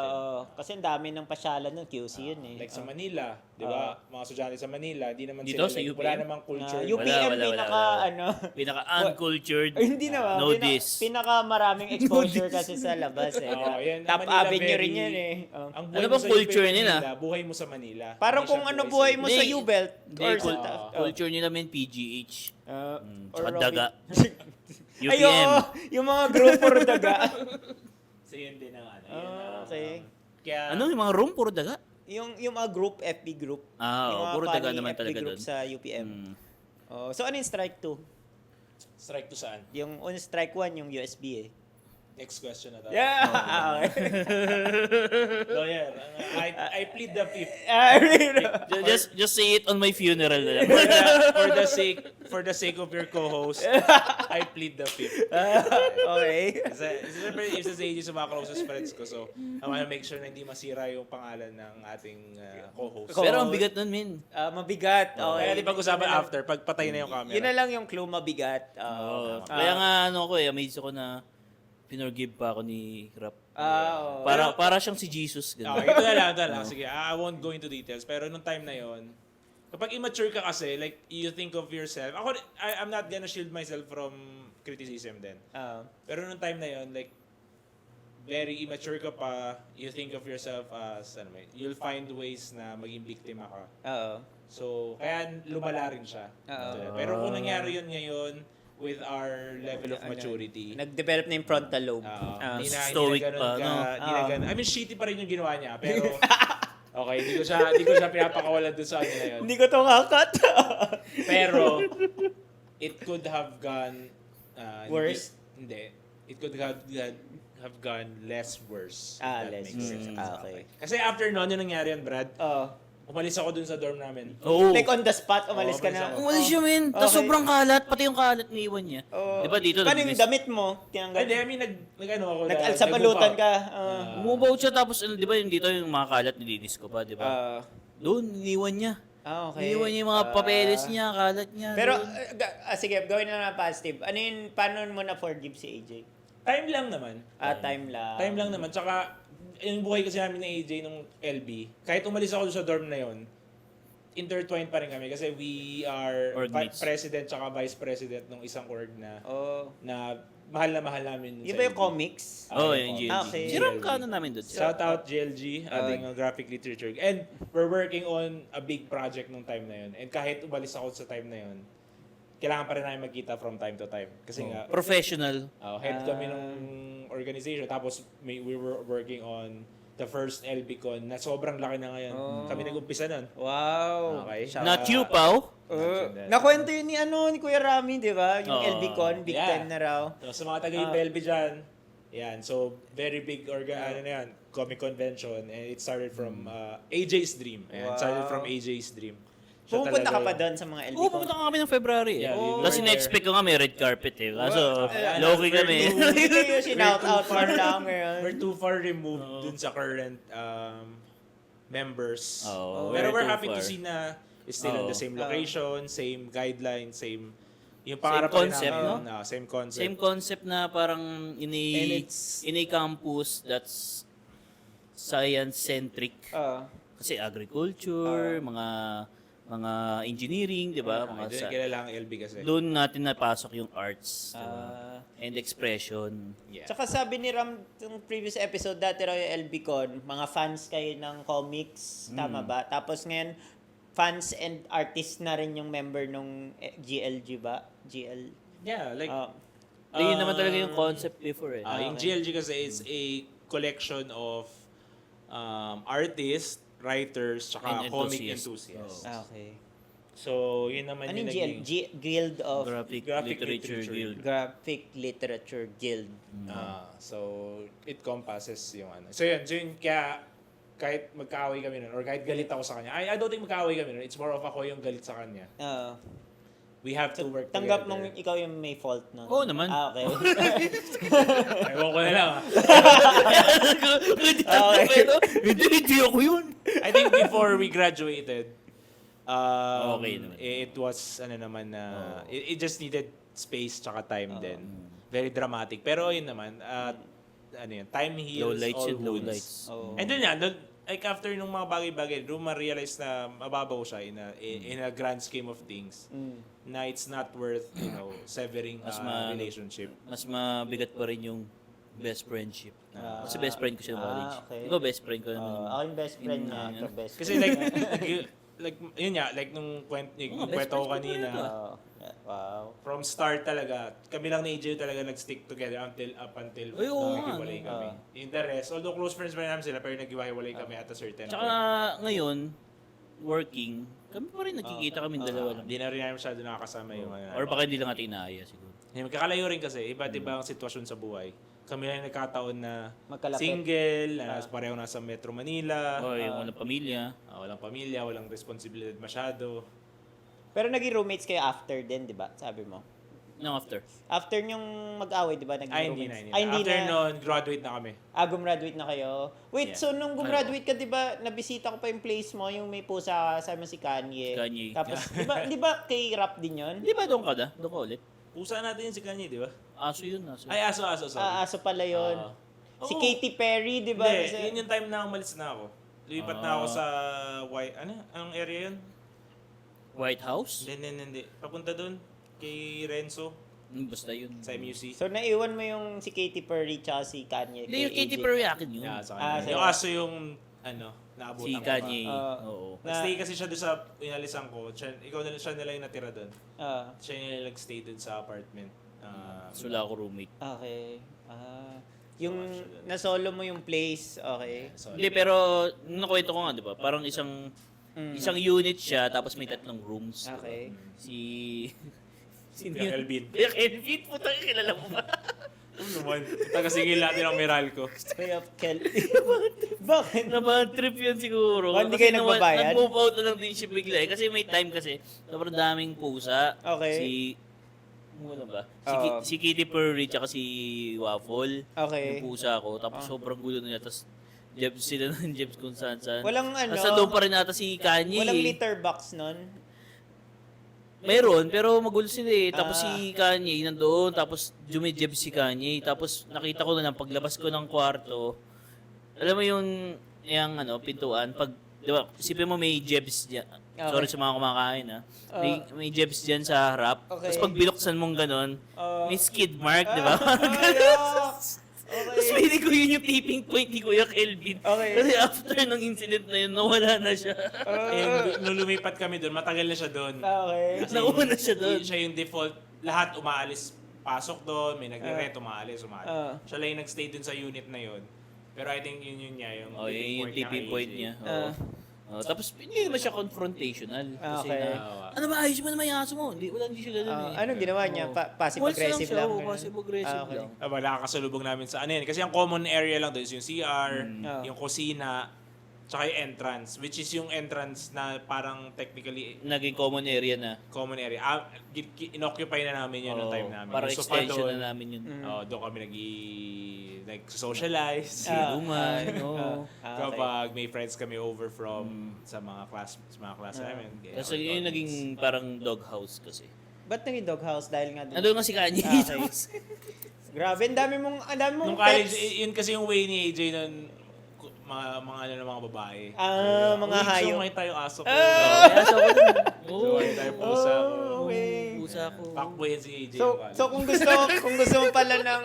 Kasi ang dami ng pasyalan ng QC yun eh. Like sa Manila, di ba? Mga estudyante sa Manila, di naman Dito, sila, sa like, UPM? wala namang culture. UPM Wala. ano. Pinaka-uncultured. Hindi naman. No diss. Pinaka maraming exposure kasi sa labas eh. Yan, Top Manila avenue very- rin yan eh. Ang Ano buhay mo bang sa culture UP nila? Manila, buhay mo sa Manila. Parang Hindi kung siya ano buhay mo sa Hindi. U-Belt Hindi, or sa culture nyo namin PGH. or Tsaka daga. Ay, UPM. oo, yung mga group for daga. So yun din ang ano. Okay. Kaya, Ano yung mga room? Puro daga? Yung mga group, FB group. Yung mga Puro daga funny naman FB talaga group doon. sa UPM. So ano yung strike 2? strike to saan? Yung on strike 1 yung USB eh. Next question na tayo. Yeah. Okay. Lawyer, I plead the fifth. Just say it on my funeral na lang. For the sake of your co-host, I plead the fifth. Okay. Siyempre, isa sa AJ sa mga closest friends ko. So, I wanna make sure na hindi masira yung pangalan ng ating co-host. Pero ang bigat nun, min. Mabigat. Okay. Kaya di pag-usapan after, pag patay na yung camera. Yun na lang yung clue, mabigat. Kaya nga, amazed ako na pinorgive pa ako ni Rap. Oo. Para siyang si Jesus. Ganun. Ito na lang. Sige, I won't go into details. Pero nung time na yon, kapag immature ka kasi, like, you think of yourself, I'm not gonna shield myself from criticism din. Pero nung time na yon, like, very immature ka pa, you think of yourself as, you'll find ways na maging biktima ka. So, kaya lumala rin siya. Pero kung nangyari yun ngayon, with our level of maturity, Nag-develop na yung frontal lobe. hindi na stoic ganun pa, ka, no? hindi na ganun. I mean, shitty pa rin yung ginawa niya, pero okay, hindi ko siya pinapakawalan doon sa ano na yun. Hindi ko to kakat. Pero, it could have gone Worse? Hindi. It could have gone less worse. That Less makes worse. sense. Okay. Kasi after noon, yung nangyari yun, Brad, umalis ako dun sa dorm namin. Oo. Like on the spot, umalis ka umalis na. ako. Umalis siya, min. Tapos Okay. sobrang kalat. Pati yung kalat niiwan niya. Di ba dito? Paano yung nag-miss- damit mo? Tinanggal. Hindi, I mean, nag-ano ako. Nag-alsabalutan ka. Umubaw siya tapos di ba yung dito yung mga kalat nilinis ko pa, di ba? Doon, iniwan niya. Okay. Iniwan niya yung mga papeles niya, kalat niya. Pero, doon. sige, gawin na lang positive. Ano yun, paano mo na-forgive si AJ? Time lang naman. Time lang. Time lang naman. Tsaka, yung buhay kasi namin ni AJ nung LB, kahit umalis ako sa dorm na yon, intertwined pa rin kami kasi we are Org mates. president tsaka vice president ng isang org na mahal na mahal namin. Yung sa ba yung LB. comics? Yung GLG. Okay. Si Ram ka namin doon. Shout out GLG, ating graphic literature. And we're working on a big project nung time na yun. And kahit umalis ako sa time na yun, kailangan pa rin namin magkita from time to time. Kasi nga, Professional. head kami ng organization. Tapos we were working on the first LBCon na sobrang laki na ngayon. Kami nag-umpisa nun. Wow. Okay. Not you, Pao. Nakwento yun ni Kuya Rami, di ba? Yung Oo. LBCon, big Yeah. time na raw. So, sa mga taga-LB dyan, yan. So, very big ano na yan, comic convention. And it started from AJ's Dream. Ayan, Wow. started from AJ's Dream. Siya Pupunta ka talaga pa yung- doon sa mga LBCon? Oo, pumunta ka kami ng February. Yeah, we Kasi were na-expect ko nga may red carpet eh. Kaso, Ayan, low-key kami. Hindi kayo sinout out for lang ngayon. We're too far removed dun sa current members. Oo, Pero we're we're too happy to far. see na it's still on the Oo. same location, same guideline, same yung Same pangarap pa rin concept, namin, no? Same concept. Same concept na parang in And it's- a campus that's science-centric. Kasi agriculture, mga engineering, di ba? Mga Hindi kilala ang LB kasi. doon natin napasok yung arts di ba? And expression. Yeah. Tsaka sabi ni Ram yung previous episode, dati raw yung LBCon, mga fans kayo ng comics, tama ba? Tapos ngayon, fans and artists na rin yung member nung GLG ba? GL. Yeah, like Yun naman talaga yung concept before eh. yung GLG kasi is a collection of artists, writers, tsaka And comic enthusiasts. enthusiasts. Okay. So, yun naman Ano yung yung naging... Guild of Graphic Graphic Literature Literature Guild. Graphic Literature Guild. So, it compasses yung ano. So, yun kaya kahit magkaaway kami nun, or kahit galit ako sa kanya, I don't think magkaaway kami nun. It's more of ako yung galit sa kanya. We have to work Tanggap together. mong ikaw yung may fault nun? Oo naman. Okay. Ewan ko na lang. Hindi ako yun. I think before we graduated, Okay naman. it was, it just needed space tsaka time din. Very dramatic. Pero yun naman, time heals Low lights all yun, low wounds. lights. And dun yan, like after nung mga bagay-bagay, doon ma-realize na mababaw siya in a grand scheme of things. Na it's not worth, severing a relationship. Mas mabigat pa rin yung best friendship. Kasi best friend ko siya ng college. Okay. Ikaw best friend ko naman. Ako yung best friend niya. Ikaw best Kasi like yun nga, like nung kwento ko kanina, Wow. from start talaga, kami lang ni AJ talaga nag-stick together up until Ay, oo nga, naghiwalay kami. In the rest, although close friends pa rin namin sila, pero naghiwalay kami at a certain Tsaka ngayon, working, kami pa rin nagkikita kami dalawa lang. Hindi na rin namin masyado nakakasama yung Or baka hindi lang natin inaaya siguro. Magkakalayo rin kasi, iba't ibang sitwasyon sa buhay. Kami lang yung nagkataon na Magkalapit. single, pareho nasa Metro Manila, O yung walang pamilya. walang pamilya, walang responsibilidad masyado. Pero naging roommates kayo after din, di ba? Sabi mo. No, after. After yung mag-away, di ba? Naging Ay, hindi roommates? na. Hindi na. After na. nun, graduate na kami. Gumraduate na kayo. Wait, Yeah. so nung gumraduate ka, di ba, nabisita ko pa yung place mo, yung may pusa kasama si Kanye. Kanye. Tapos, di ba kay Rap din yun? Di ba doon ka na? Doon ka ulit? Pusa natin yun si Kanye, di ba? Aso yun, aso. Ay, aso, sorry. Aso pala yun. Si Oo. Katy Perry, di ba? Hindi, Kasi- yun yung time na umalis na ako. Lumipat na ako sa anong area yun? White House? Hindi. Papunta doon kay Renzo Basta yun. sa MUC. So, naiwan mo yung si Katy Perry tsaka si Kanye. Hindi, yung kay Katy AJ. Perry akin yun. Yeah, sa Ah, kanya. sa'yo. Yung aso yung naabutan Si ko Kanye. pa. Oo. Nag-stay kasi siya doon sa inalisan ko. Siya nila yung natira doon. Ah, Siya yung nag-stay doon sa apartment. Sula ako roommate. okay. Yung nasolo mo yung place, okay. Hindi, pero nung nakwento ko nga, di ba? Parang isang unit siya, tapos may 3 rooms. Okay. Si... Sino Kuya yun? Kelvin. Kuya Kelvin, puta kilala mo ba? Ano naman? Taga-singil natin ang Meralco. Kuya Kel... Bakit? Naman trip yun siguro. Hindi Kasi kayo nagbabayad? Nag-move out na lang din siya bigla eh. Kasi may time kasi, sobrang daming pusa. Okay. Ano ba? Oo. Si Katy Perry tsaka si Waffle. Okay. Yung pusa ko. Tapos sobrang gulo na niya. Tapos Jebs sila ng Jebs kung saan saan. Walang ano, Nasa doon pa rin nata si Kanye. walang eh. litter box nun. Meron, pero magulo sila eh. Tapos si Kanye nandoon, tapos jumijeb si Kanye. Tapos nakita ko na lang, paglabas ko ng kwarto, alam mo yung pintuan, pag, di ba, isipin mo may jebs dyan, Okay. Sorry sa mga kumakain, ha. May jebs dyan sa harap. Okay. Tapos pag binuksan mong ganun, may skid mark, di ba? Tapos Okay. feeling ko yun yung tipping point ni Kuya Kelvin. Okay. Kasi after ng incident na yun, nawala na siya. Nung lumipat kami doon, matagal na siya doon. Okay. Nakuha na siya doon. Siya yung default, lahat umaalis, pasok doon, may nagre-rent, umaalis. Siya lang yung nagstay doon sa unit na yun. Pero I think yun niya, yung Yun yung tipping ng point AJ. niya. Tapos hindi naman siya confrontational. Kasi Okay. ano ba, ayos mo naman yung aso mo? Hindi siya ganun eh. Anong ginawa niya? Passive-aggressive lang? ganun? Passive-aggressive Okay. lang. Nakakasalubong namin sa ano yun. Kasi ang common area lang doon is yung CR, Oh. yung kusina, tsaka yung entrance. Which is yung entrance na parang technically Naging common area na. common area. Inoccupy na namin yun noong time namin. Parang Yung sofa extension doon, na namin yun. doon kami socialize. Inuman, Kapag may friends kami over from sa mga class namin. Kasi yun naging parang doghouse kasi. Ba't naging doghouse? Dahil nga doon. Nandun nga si Kanye. Okay. Grabe, ang dami mong Nung college, pets. yun kasi yung way ni AJ nun, mga ano ng mga babae. Mga hayop. Uy, tayong aso ko. Aso ko dun. Oo. Sumakay tayo pusa. Okay. Pusa ko. Fuckboy yan si AJ. So kung gusto mo pala ng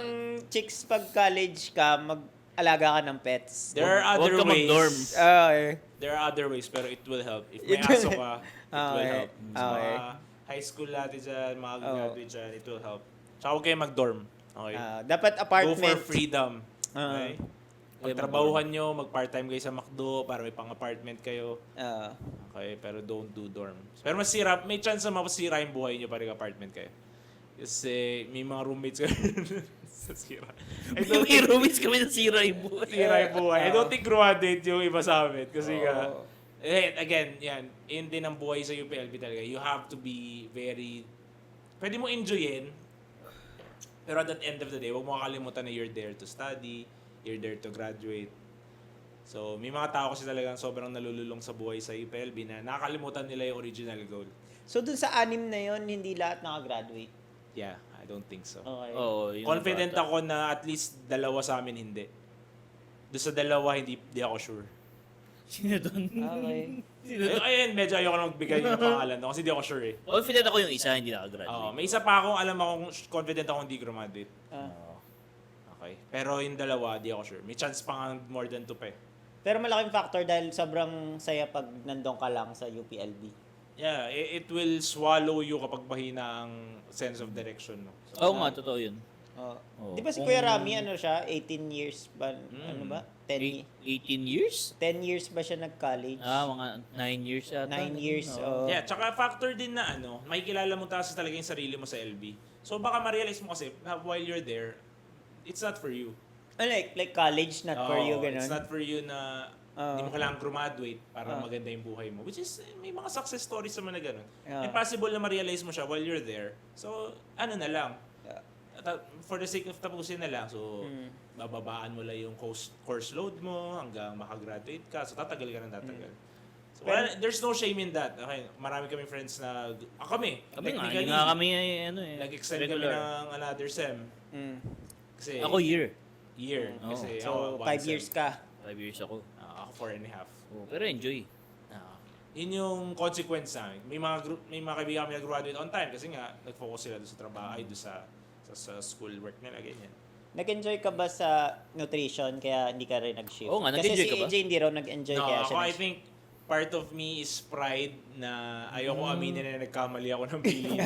chicks pag college ka, mag-alaga ka ng pets. There are Huwag other ka mag-dorm. ways. Okay. There are other ways, pero it will help. If may It will- aso ka, it will Okay. help. Sa Okay. mga high school natin dyan, mga graduate dyan, it will help. Tsaka huwag kayo mag-dorm. Okay? Dapat Go apartment. for freedom. Ah. Okay? Pagtrabahuhan nyo, mag-part-time kayo sa McDo para may pang-apartment kayo. Okay, pero don't do dorms. Pero masira, may chance na masira yung buhay nyo para apartment kayo. Kasi may mga roommates kayo sa sira. May roommates kami na sira yung buhay. Sira yung buhay. I don't think graduate yung iba sa amin. Kasi again, yan, yun din ang buhay sa UPLB talaga. You have to be very, pwede mo enjoyin, pero at the end of the day, huwag mo kakalimutan na you're there to study, you're there to graduate. So, may mga tao kasi talagang sobrang nalululong sa buhay sa UPLB na nakakalimutan nila yung original goal. So dun sa 6 na yon hindi lahat nakagraduate. Yeah, I don't think so. Okay. Oo, yun Confident bata. ako na at least 2 sa amin hindi. Doon sa 2, hindi ako sure. Sino doon? Okay. Ayun, medyo ayoko na magbigay ng pangalan no, kasi hindi ako sure eh. Confident ako yung isa, hindi nakagraduate. May isa pa akong alam akong confident ako hindi graduate. Okay. Pero yung 2, di ako sure. May chance pa nga more than 2 pa eh. Pero malaking factor dahil sobrang saya pag nandun ka lang sa UPLB. Yeah, it will swallow you kapag mahina ang sense of direction. No? So, Oo nga, totoo yun. Di ba si Kuya Rami, ano siya, 18 years ba? Ano ba? 18 years? 10 years ba siya nag-college? Mga 9 years yata. 9 years. yeah, tsaka factor din na makikilala mo kasi talaga yung sarili mo sa LB. So baka ma-realize mo kasi na while you're there, it's not for you. Like college, not for you, ganun. It's not for you na hindi mo kailangan graduate para maganda yung buhay mo. Which is, may mga success stories naman na ganun. Impossible na ma-realize mo siya while you're there. So, ano na lang. For the sake of tapusin na lang. So, bababaan mo lang yung course load mo hanggang makagraduate ka. So, tatagal ka ng tatagal. So, there's no shame in that. Okay, marami kami friends na, kami Nga, technically, hindi nga kami, nag-extend kami ng another sem. Kasi, Ako year. Kasi, So, ako, 5 years ka. 5 years ako. Ako 4.5. Pero enjoy. Yun yung consequence namin. May mga kaibigan kami nag-graduate on time kasi nga nag-focus sila doon sa trabaho, ay doon sa school work nila, ganyan. Nag-enjoy ka ba sa nutrition kaya hindi ka rin nag-shift? Oo nga, nag-enjoy ka ba? Kasi si AJ hindi raw nag-enjoy No, kaya ako siya I nag-shift. think part of me is pride na ayoko aminin na nagkamali ako ng pili na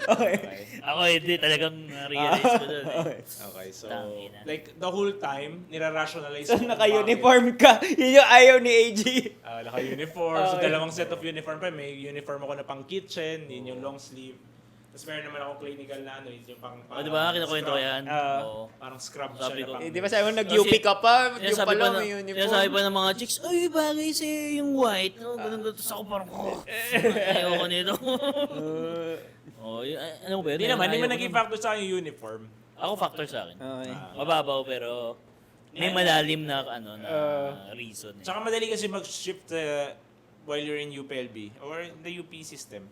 Okay. Ako hindi, talagang na-realize ko doon. Okay, so Tangina. like the whole time, nira-rationalize So, ko kung naka-uniform ka. Yun yung ayaw ni AJ. bakit. Naka-uniform. So, Okay. 2 set of uniform pa. May uniform ako na pang kitchen, yun yung long sleeve. Tapos meron naman akong clinical na yun yung pang Di ba, kinakwento ko scrub. yan? Oo. Parang scrub Sabi siya ko, na pang... Di ba sabi mo nag-UP ka pa? Yung Sinasabi pala pa, may uniform. sinasabi pa ng mga chicks, ay, bagay sa'yo yung white. No, ganun ganun. Tapos ako parang, ayoko nito. Ano ba yun? Hindi naman Ayaw ko naging nun. factor sa akin yung uniform. Ako factor sa akin. Okay. Mababaw pero may malalim na reason. Tsaka madali kasi mag-shift while you're in UPLB or in the UP system.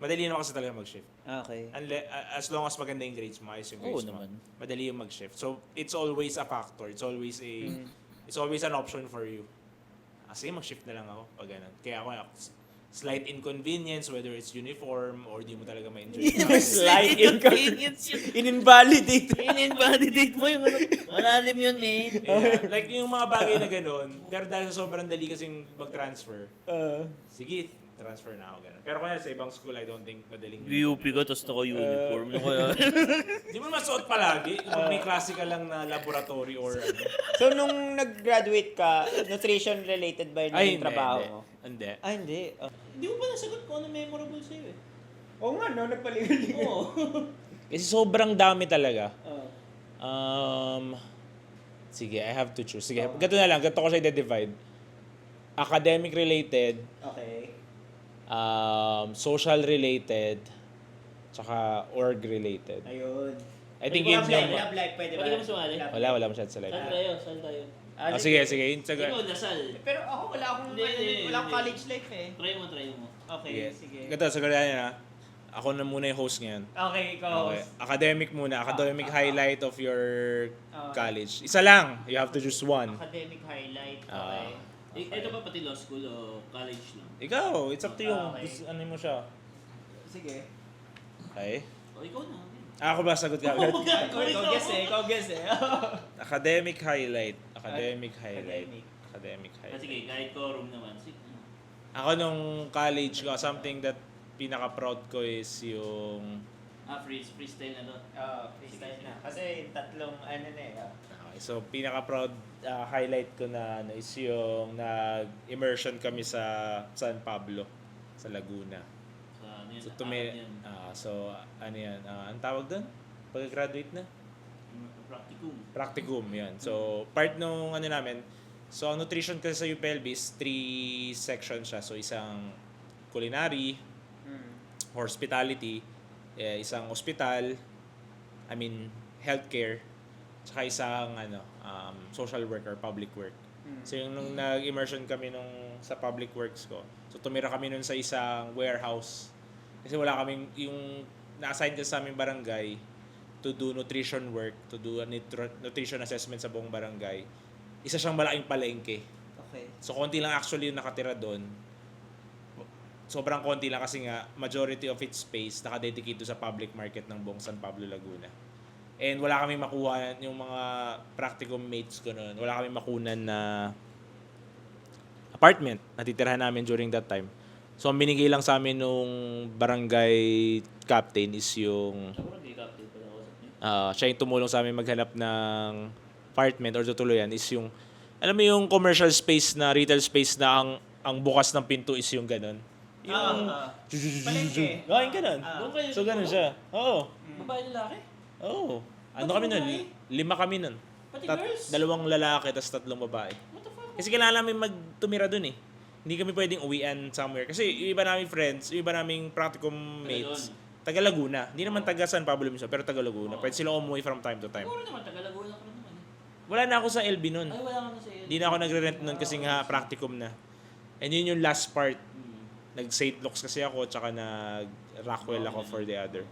Madali naman kasi talaga mag-shift. Okay. As long as maganda yung grades mo, ayos yung grades mo. naman. Madali yung mag-shift. So, it's always a factor. It's always an option for you. sige, mag-shift na lang ako pag ganun. Kaya ako, slight inconvenience, whether it's uniform or di mo talaga ma-enjoy. Slight inconvenience yun. In-invalidate. In-invalidate mo yung ano. Malalim yun, man. Yeah. Like yung mga bagay na ganun, pero dahil sa sobrang dali kasing mag-transfer, sige, transfer na ako ganun. Pero kaya sa ibang school, I don't think madaling. UP ko, tapos naka-uniform. Kaya... Di mo masuot palagi. Kung may klase ka lang na laboratory or ano. So, nung nag-graduate ka, nutrition-related ba yung trabaho mo? Hindi. Ah, hindi. Hindi mo pa nasagot kung ano memorable sa'yo eh. Oo nga, no? Nagpaligalig. Oo. Kasi sobrang dami talaga. Sige, I have to choose. Sige, gato na lang. Gato ko siya i-divide. Academic related, Okay. social related, tsaka org related. Ayun. I think yun yung... Love life, pwede ba? Pwede mo sumali? Wala masyad sa live. Saan tayo? Sige. Yun, Ikaw, dasal. Pero ako, wala akong college life eh. Try mo. Okay, sige. Gato, sagutin na. Ako na muna yung host ngayon. Okay, ikaw. Okay. Academic muna. Academic highlight of your Ah. college. Isa lang. You have to choose one. Academic highlight. Ah. Okay. Ito ba pati law school o college lang? Ikaw, it's up to you. Okay. Ano mo siya? Sige. Okay. O, ikaw na. Ako ba sagot ka? Ikaw guess eh. Academic highlight. Academic highlight. Academic. Academic Ah, highlight. sige, kahit quorum naman. Sige. Ako nung college ko, something that pinaka-proud ko is yung... Freestyle na to. Freestyle na. Kasi tatlong ano na eh. Okay, so pinaka-proud highlight ko na ano, is yung nag-immersion kami sa San Pablo, sa Laguna. Ano yan? So, ano yan? Ang tawag doon? Pag-graduate na? Practicum. Practicum, yan. So, part nung ano namin, so ang nutrition kasi sa UPLB is 3 sections siya. So, isang culinary, hospitality, isang hospital, healthcare, tsaka isang social work or public work. So, yung nung nag-immersion kami sa public works ko, so tumira kami nun sa isang warehouse. Kasi wala kaming, yung na-assign ka sa aming barangay to do nutrition work, to do a nutrition assessment sa buong barangay. Isa siyang malaking palengke. Okay. So, konti lang actually yung nakatira doon. Sobrang konti lang kasi nga, majority of its space nakadedicate sa public market ng buong San Pablo, Laguna. And wala kami makuha, yung mga practicum mates ko noon, wala kami makunan na apartment na titirahan namin during that time. So, ang binigay lang sa amin nung barangay captain is yung... siya yung tumulong sa amin maghanap ng apartment or tutuluyan is yung... Alam mo yung commercial space na, retail space na ang bukas ng pinto is yung ganun. Yung... Palengke. yung ganun. So, ganun siya. Oo. Babae lalaki? Oo. Ano Pati kami nun? babae? 5 kami nun. Pati girls? 2 lalaki, tas 3 babae. What the fuck? Kasi kailangan namin magtumira dun eh. Hindi kami pwedeng uwian somewhere. Kasi yung iba naming friends, yung iba naming practicum mates, taga Laguna. Hindi naman taga San Pablo mismo, pero taga Laguna. Pwede sila umuwi from time to time. Siguro naman, Tagalaguna ko naman eh. Wala na ako sa LB nun. Ay, wala ka na sa iyo. Hindi na ako nagre-rent nun kasi nga practicum na. And yun yung last part. Nag-St. Luke's kasi ako, tsaka nag-Rockwell ako for the other.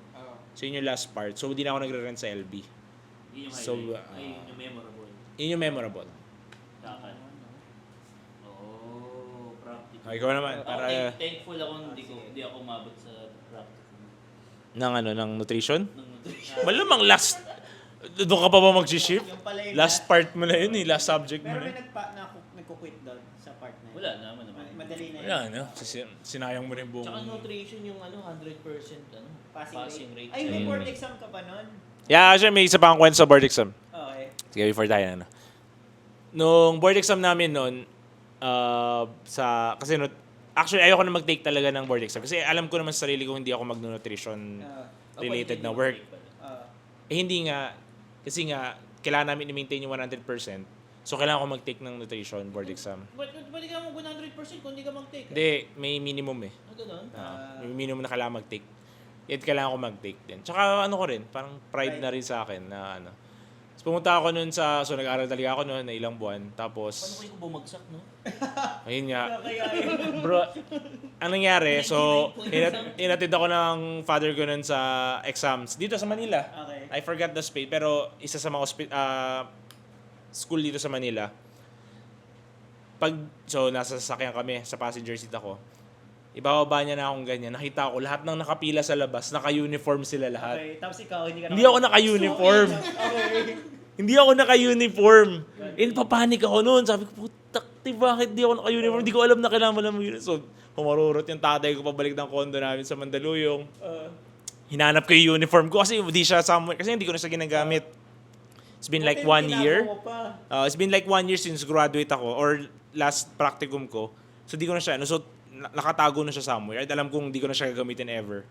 So yun yung last part. So hindi na ako nagre-rent sa LB. Yun yung So, highlight. Ay, yun yung memorable. Yun yung memorable. Dakan. Oh, practical. Ikaw naman. Para Thankful ako hindi ako umabot sa practical. ng nutrition? Ng nutrition. Malamang last. Doon ka pa ba mag-shift? Yung pala yung Last part mo na yun eh. Last subject mo Pero na may yun. nagko-quit doon sa part na yun. Wala naman naman. Madali na yun. Wala, no? Sinayang mo rin buong... Tsaka nutrition yung 100% passing rate. Ay, may board exam ka pa nun? Yeah, actually may isa pa akong kwento sa board exam. Okay. Sige, before tayo na. Nung board exam namin noon, actually ayoko na mag-take talaga ng board exam. Kasi alam ko naman sa sarili ko hindi ako mag-nutrition related na work. Hindi nga, kasi nga, kailangan namin i-maintain yung 100%. So, kailangan ko mag-take ng nutrition board exam. Pwede ka mag 100% kung hindi ka mag-take. Hindi, may minimum eh. Ganun? May minimum na kailangan mag-take. Yet kailangan ko mag-take din. Tsaka ano ko rin, parang pride na rin sa akin na ano. Tapos pumunta ako nun so nag-aaral talaga ako nun na ilang buwan. Paano Tapos, kayo bumagsak, no? ayun nga. Bro, ang nangyari, so, inatid ako ng father ko nun sa exams. Dito sa Manila. Okay. I forgot the space, pero isa sa mga school dito sa Manila. So, nasa sasakyan kami, sa passenger seat ako. Ibababa niya na akong ganyan. Nakita ko, lahat ng nakapila sa labas, naka-uniform sila lahat. Okay, tapos ikaw, hindi ka Hindi ako naka-uniform. Hindi ako naka-uniform. Papanik ako noon. Sabi ko, putak, bakit di ako naka-uniform? Hindi ko alam na kailangan mo lang mag-uniform. So, humarurot yung tatay ko pabalik ng condo namin sa Mandaluyong. Hinanap ko yung uniform ko kasi hindi ko na siya ginagamit. It's been like 1 year. It's been like 1 year since graduate ako or last practicum ko. So, di ko na siya, so, nakatago na siya somewhere. At alam kong di ko na siya gagamitin ever.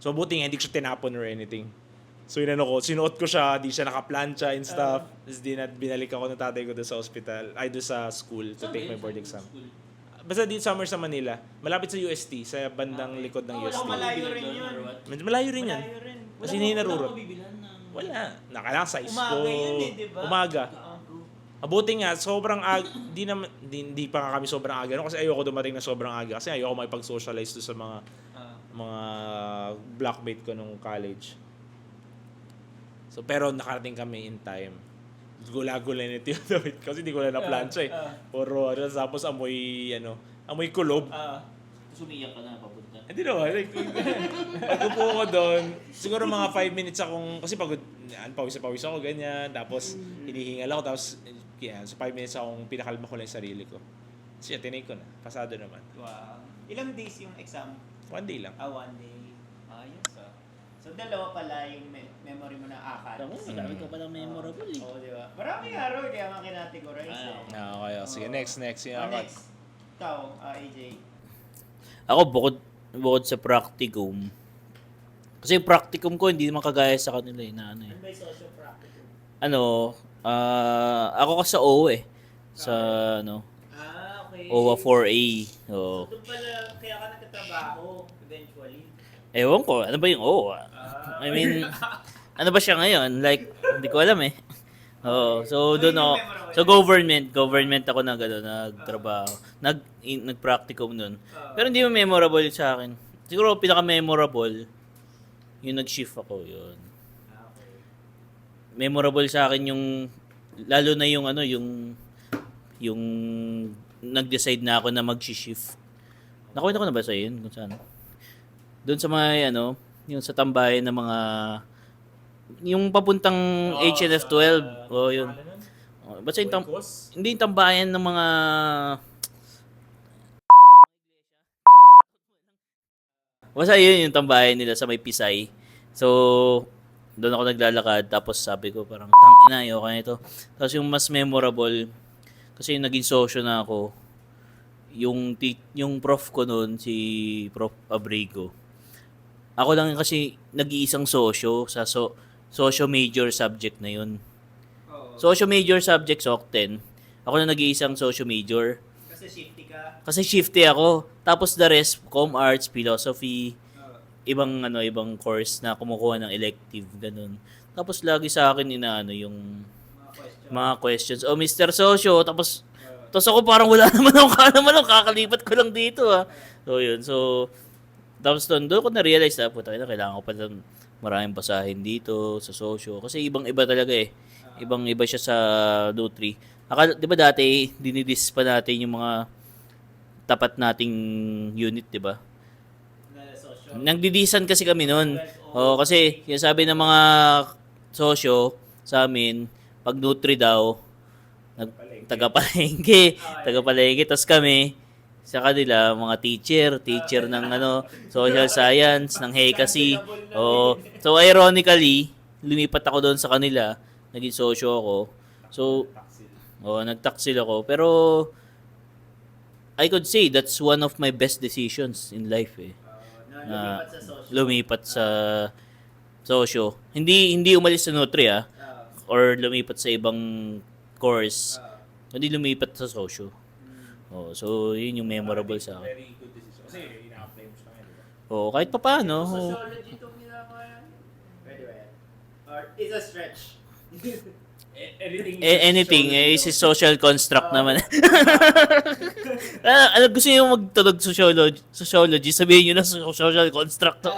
So, buti nga, hindi ko siya tinapon or anything. So, sinuot ko siya, di siya nakaplansya and stuff. Tapos, binalik ako ng tatay ko doon sa hospital, doon sa school to take my board exam. Basta dito summer sa Manila. Malapit sa UST, sa bandang likod ng UST. Malayo rin yun. Malayo rin yan. Kasi hindi narurot. Wala. Nakalang sa isko. Umaga yun diba? Umaga. Mabuti nga, sobrang aga. Di pa nga kami sobrang aga. No? Kasi ayoko dumating na sobrang aga. Kasi ayoko makipag-socialize doon sa mga blockmate ko nung college. So, pero nakarating kami in time. Gula-gula nito yung damit ko kasi di ko na na-plancha eh. Puro, tapos amoy kulob. Tapos umiyak ka na papunta. Hindi naman. Pag-upo ko doon, siguro mga 5 minutes akong, kasi pagod, pawis ako, ganyan. Tapos, hinihingal ako. Tapos, sa 5 minutes akong pinakalma ko lang yung sarili ko. Siya, tinake ko na. Pasado naman. Wow. Ilang days yung exam? 1 day lang. 1 day. Ayos So, dalawa pala yung memory mo na akad. Marami ka palang memorable eh. Oo, di ba? Maraming araw, kaya mga kinategorize eh. Okay, sige. Next. Yung akad. Next. Ikaw, AJ. Ako, bukod sa practicum. Kasi yung practicum ko, hindi naman kagaya sa kanila eh. Na ano eh. Ano ba yung social practicum? Ako kasi sa OWA eh. Sa Okay. OWA 4A. Oo. So, doon pala, kaya ka nagtatrabaho eventually. Ewan ko, ano ba yung OWA? I mean, ano ba siya ngayon? Like, hindi ko alam eh. So doon ako. So government ako nagtrabaho. Nag-practicum noon. Pero hindi mo memorable sa akin. Siguro pinaka-memorable yung nag-shift ako, yun. Memorable sa akin yung lalo na yung yung nag-decide na ako na mag-shift. Nakuwento ko na ba sa yun kung saan? Doon sa may yung sa tambayan ng mga yung papuntang HNF 12. Yun. Basta yung hindi yung tambayan ng mga basta yun yung tambayan nila sa may Pisay. So, doon ako naglalakad tapos sabi ko parang tangina ayoko na ito. Tapos yung mas memorable kasi yung naging sosyo na ako yung prof ko noon si Prof Abrigo. Ako lang kasi nag-iisang sosyo sa socio major subject na yun. Socio major subject, SOC 10. Ako na nag-iisang socio major. Kasi shifty ka? Kasi shifty ako. Tapos the rest, com arts, philosophy, ibang course na kumukuha ng elective, ganun. Tapos lagi sa akin yung mga questions. Mr. Socio, tapos ako parang wala naman kakalipat ko lang dito So yun, tapos doon ko na-realize na, kailangan ko pa maraming basahin dito sa socio. Kasi ibang-iba talaga eh. Ibang-iba siya sa Nutri. Di ba dati, dinidis pa natin yung mga tapat nating unit, di ba? Nagdidisan kasi kami noon. Kasi yung sabi ng mga socio sa amin, pag Nutri daw, tagapalengke. Tapos kami, sa kanila, mga teacher ng social science, ng HECASI. So, ironically, lumipat ako doon sa kanila. Naging socio ako. So, nagtaksil ako. Pero, I could say that's one of my best decisions in life eh. Lumipat sa socio. Hindi umalis sa Nutri or lumipat sa ibang course. Hindi lumipat sa socio. So, yun yung memorable sa akin. Very good decision. Kasi ina-apply mo siya ngayon. Kahit pa paano. Sociology itong ginagawa yan? Pwede ba yan? Or it's a stretch? Anything is a social construct naman. Gusto niyo magtunog sociology, sabihin niyo na social construct to.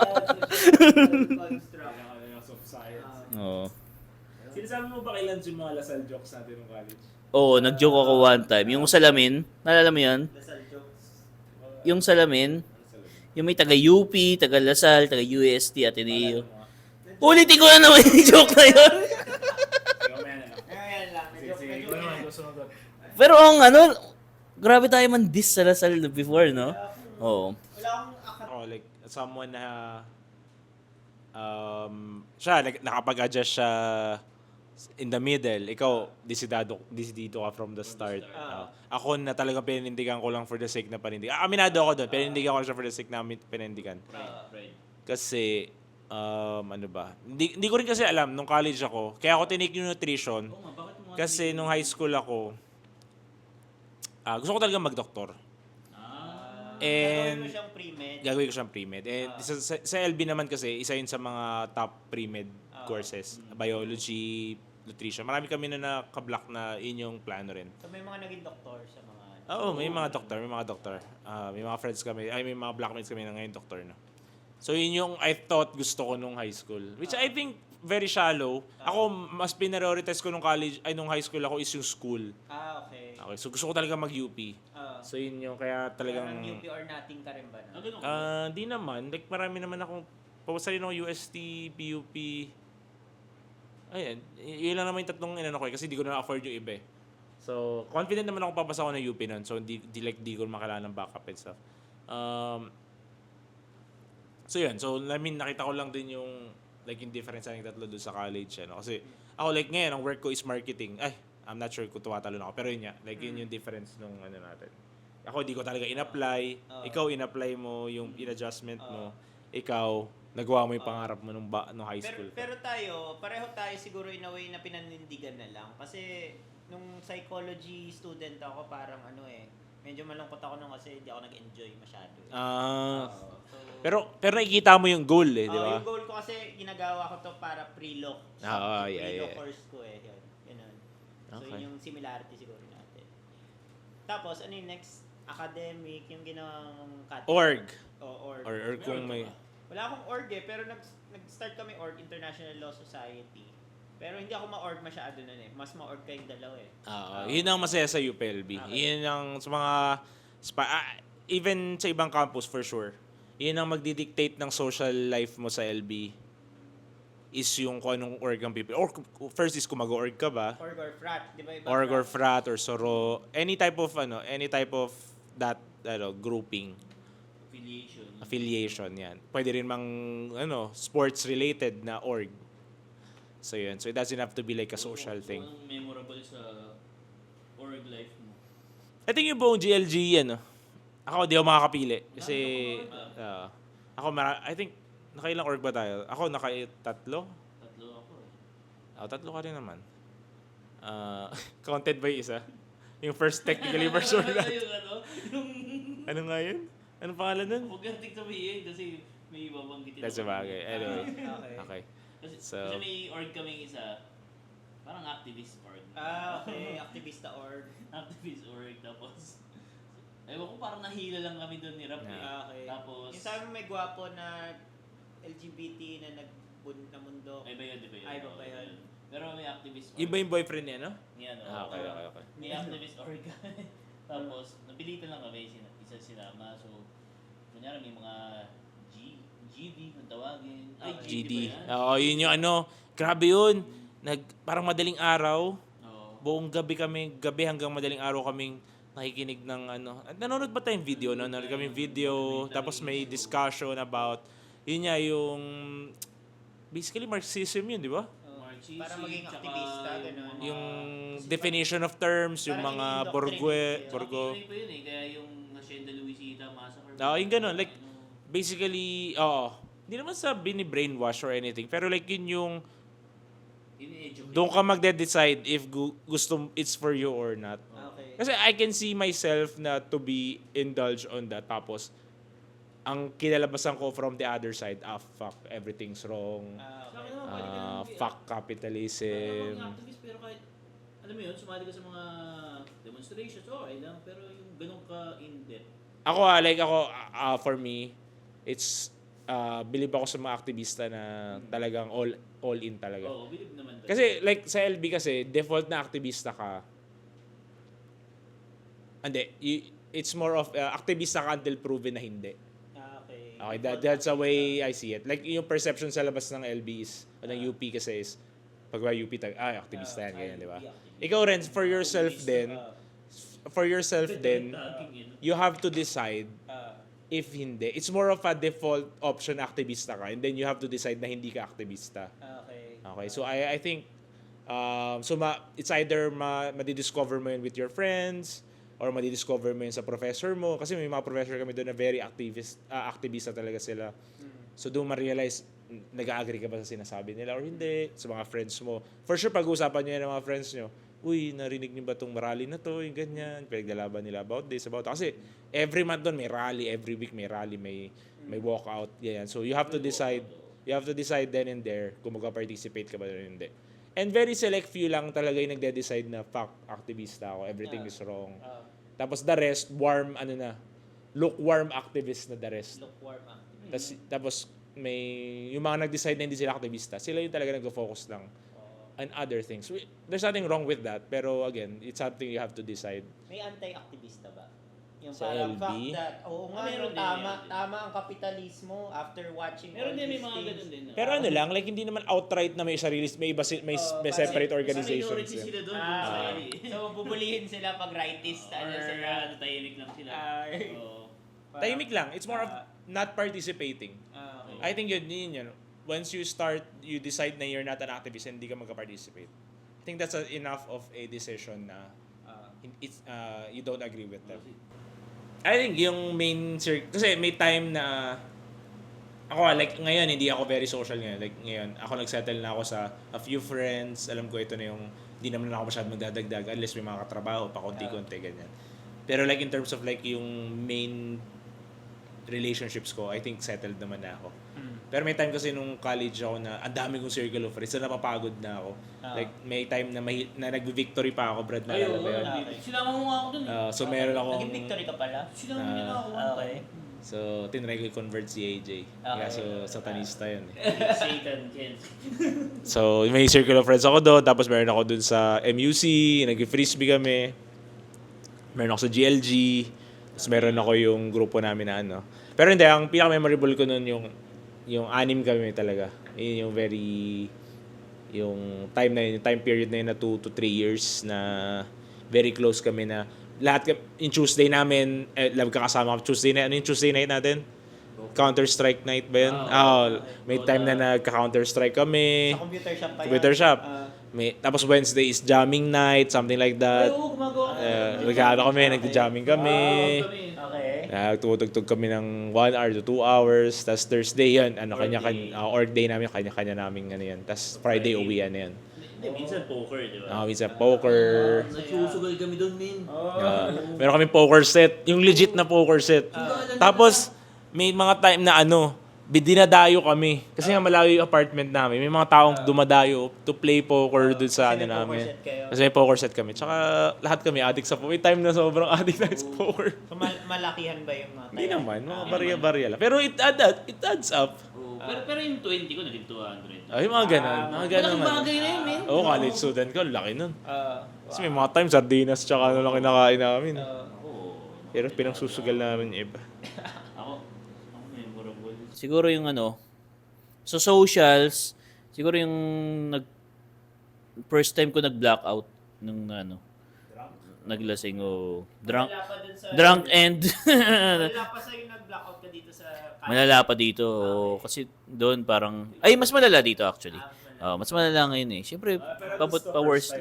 Sinasabi mo ba kailan yung mga Lasal jokes natin ng college? Oo, nag-joke ako one time. Yung salamin, naalala mo yun? Dasal jokes. Yung salamin, yung may taga-UP, taga-Lasal, taga-UST, Ateneo. Ulitin ko na naman yung joke na yun. Ayan lang. Medyo. Pero ang ano, grabe tayo man diss sa Lasal before, no? Oo. Wala akong akat. Oh, like someone na siya nakapag-adjust siya in the middle. Ikaw disidado ka from the start. Ako na talagang pinanindigan ko lang for the sake na panindigan. Aminado ako doon, pinanindigan ko lang siya for the sake na panindigan. Kasi ano ba? Hindi ko rin kasi alam nung college ako. Kaya ako tinake yung nutrition. Kasi nung high school ako, gusto ko talaga mag-doktor. Gagawin mo siyang pre-med. Gagawin ko siyang pre-med. And sa LB naman kasi, isa yun sa mga top pre-med courses. Biology, nutrition. Marami kami na naka-block na yun yung plano rin. So may mga naging doktor sa mga... Oo, may mga doktor. May mga friends kami, may mga blockmates kami na ngayon doktor na. So yun yung I thought gusto ko nung high school. Which I think very shallow. Ako, mas pinarioritize ko nung nung high school ako is yung school. Okay. Okay, so gusto ko talaga mag-UP. So yun yung kaya talagang... Parang UP or nothing ka rin ba? No? Di naman. Like marami naman akong papasalin ako UST, PUP. Ayan. Yun lang naman yung tatlong inano ko kasi di ko na afford yung iba eh. So, confident naman ako papasa ko ng UP nun. So, di ko makilala ng backup and stuff. So, yun. So, nakita ko lang din yung yung difference ng tatlo doon sa college. Ano? Kasi, ako ngayon, ang work ko is marketing. I'm not sure kung tumatalo na ako. Pero yun nga, yun yung difference nung natin. Ako, di ko talaga in-apply. Ikaw, in-apply mo yung in-adjustment mo. Ikaw, nagawa mo yung pangarap mo nung high school. Pero pareho tayo siguro in a way na pinanindigan na lang. Kasi, nung psychology student ako, parang medyo malungkot ako nung kasi hindi ako nag-enjoy masyado. Pero nakikita mo yung goal di ba? Yung goal ko kasi ginagawa ko to para pre-law. Yeah. Course ko Yun. Ganun. So Okay. yun yung similarity siguro natin. Tapos ano yung next? Academic, yung ginawang Org. Org. Or kung may... Wala akong org pero nag-start kami org, International Law Society. Pero hindi ako ma-org masyado nun Mas ma-org kayong dalawa Yun ang masaya sa UPLB. Okay. Yun ang sa mga... even sa ibang campus for sure. Yun ang magdidictate ng social life mo sa LB is yung kung anong org ang people. Or first is kung mag-org ka ba. Org or frat, di ba iba? Org or frat or soro. Any type of that grouping. Affiliation yan. Pwede rin mang sports related na org. So yun. So it doesn't have to be like a social thing. Anong memorable sa org life mo? I think yung buong GLG ako di ako makakapili kasi I think nakailang org ba tayo? Ako tatlo. Tatlo ako Tatlo ka rin naman. Counted ba yung isa? Yung first technically first org natin. Ano nga yun? Anong pangalan nun? Huwag kang sabihin kasi may babanggitin. That's a bagay. Anyway. Okay. Kasi may org kaming isa, parang activist org. Okay. Activista org. Activist org. Tapos, ewan ko parang nahila lang kami doon ni Rap Okay. Tapos, Yung sabi mo may gwapo na LGBT na na mundo. Ay ba yun, di ba yun? Ay, ba yun? Pero may activist org. Yung ba yung boyfriend niya, no? Yan, Okay. May activist org. Tapos, napilitan lang kami, isa sinama. So, kunyari may mga GD kung tawagin. Ay, GD. ba yan? Yun yung grabe yun. Parang madaling araw. Oo. Buong gabi hanggang madaling araw kaming nakikinig ng nanonood ba tayong video? Nanonood kaming video, tapos may discussion about, yun nga yung, basically Marxism yun, di ba? Marxism, Para maging tsaka aktivista, ganun. Yung definition of terms, yung Parang mga ini-indoctrinate borgo. pa yun kaya yung Hacienda Luisita Massacre. Yung ganun, like, basically, hindi naman sa bini-brainwash or anything, pero like yun yung, Ini-educate. doon ka magde-decide if gusto it's for you or not. Okay. Kasi I can see myself na to be indulged on that. Tapos, ang kinalabasan ko from the other side, fuck, everything's wrong. Okay. Fuck capitalism. Activist, pero kahit, alam mo yun, sumali ka sa mga demonstrations, okay lang, pero yung ganun ka in-depth. Ako, for me, it's, believe ako sa mga aktivista na talagang all in talaga. Oo, believe naman. Kasi like sa LB kasi, default na aktivista ka Hindi, it's more of aktivista ka until proven na hindi. Okay. Okay, that's the way I see it. Like yung perception sa labas ng LB is, o ng UP kasi is, pag UP aktivista yan, ganyan, di ba? Ikaw rin, for yourself din, you have to decide if hindi. It's more of a default option aktivista ka, and then you have to decide na hindi ka aktivista. Okay. Okay, so I think, it's either madidiscover mo yun with your friends, or madidiscover mo yun sa professor mo. Kasi may mga professor kami doon na very aktivista talaga sila. So doon ma-realize, nag-agree ka ba sa sinasabi nila or hindi, sa mga friends mo. For sure, pag-uusapan nyo yan ng mga friends nyo, uy, narinig niyo ba itong rally na to, yung ganyan, pinaglalaban nila about this, about that. Kasi every month doon may rally, every week may rally, may walkout, ganyan. So you have to decide then and there kung magpa-participate ka ba doon hindi. And very select few lang talaga yung nagde-decide na fuck, aktivista ako, everything is wrong. Tapos the rest, lukewarm activist na the rest. Lukewarm activist. Tapos yung mga nag-decide na hindi sila aktivista, sila yung talaga nag-focus lang on other things. There's nothing wrong with that, pero again, it's something you have to decide. May anti-aktivista ba? Yung Sa parang LB? fact that, oo nga, Meron din tama ang kapitalismo after watching Meron all din, may these mga things. ganun din. Pero ano lang, like hindi naman outright na may sarili, may separate organizations. Minority sila doon. So, bubulihin sila pag rightist, Or sila. tahimik lang sila. Oo. Tahimik lang. It's more of not participating. Okay. I think yun. Once you decide na you're not an activist and hindi ka magka-participate. I think that's enough of a decision na you don't agree with them. I think yung kasi may time na ako, like ngayon, hindi ako very social ngayon. Like ngayon, ako nagsettle na ako sa a few friends. Alam ko ito na yung, hindi naman ako masyadong magdadagdag unless may mga katrabaho, pa konti-konti, ganyan. Pero like in terms of like yung main relationships ko, I think settled naman na ako. Pero may time kasi nung college ako na ang dami kong circle of friends, na napapagod na ako. Like may time na nag-victory pa ako, Brad, naalala ba yun? Sinama mo nga ako dun eh. So meron akong... Naging victory ka pala? Sinama niya na ako. Okay. So, tinry ko i-convert si AJ. Kaso satanista yun eh. Satan, Jens. So, may circle of friends ako doon. Tapos meron ako doon sa MUC. Nag-frisbee kami. Meron ako sa GLG. Tapos meron ako yung grupo namin na ano. Pero hindi, ang pinaka-memorable ko noon yung 6 kami talaga. Yun yung yung time period na yun na 2 to 3 years na very close kami na lahat yung Tuesday namin, love kakasama kami Tuesday night. Ano yung Tuesday night natin? Counter-Strike night ba yun? May time na nagka-Counter-Strike kami. Sa computer shop pa yan? Computer shop. Tapos Wednesday is jamming night, something like that. Oo, gumagawa Kami, nagja-jamming kami. Okay. Tumutugtog kami ng 1 hour to 2 hours. Tapos Thursday yan, kanya-kanya, org day namin, kanya-kanya namin yan. Tapos Friday uwian na yan. Hindi, minsan poker, di ba? Minsan poker. Nagsusugal kami doon, min. Meron kami poker set, yung legit na poker set. Tapos, may mga time na dinadayo kami. Kasi nga malayo yung apartment namin. May mga taong dumadayo to play poker dun sa Kasi may poker namin. set kayo. Kasi may poker set kami. Tsaka lahat kami addict sa poker. May time na sobrang addict na sa poker. So, malakihan ba yung mga Hindi naman, mga barya-barya lang. Pero it adds up. Pero yung 20 ko, naging 200. Ay, mga ganun. Mga ganun Malaking naman. bagay na yun, min. Oo, college student ko. Laki nun. Kasi may mga time, sardinas tsaka ano lang kinakain namin. Oo. Pero pinangsusugal namin yung iba. Ako memorable. Siguro yung so socials, siguro yung first time ko nag-blackout nung naglasing o drunk. Wala pa dun sa... Drunk and Wala pa sa'yo nag-blackout ka dito sa... malala pa dito. Kasi doon parang mas malala dito actually. Mas malala ngayon eh. Siyempre pa worst.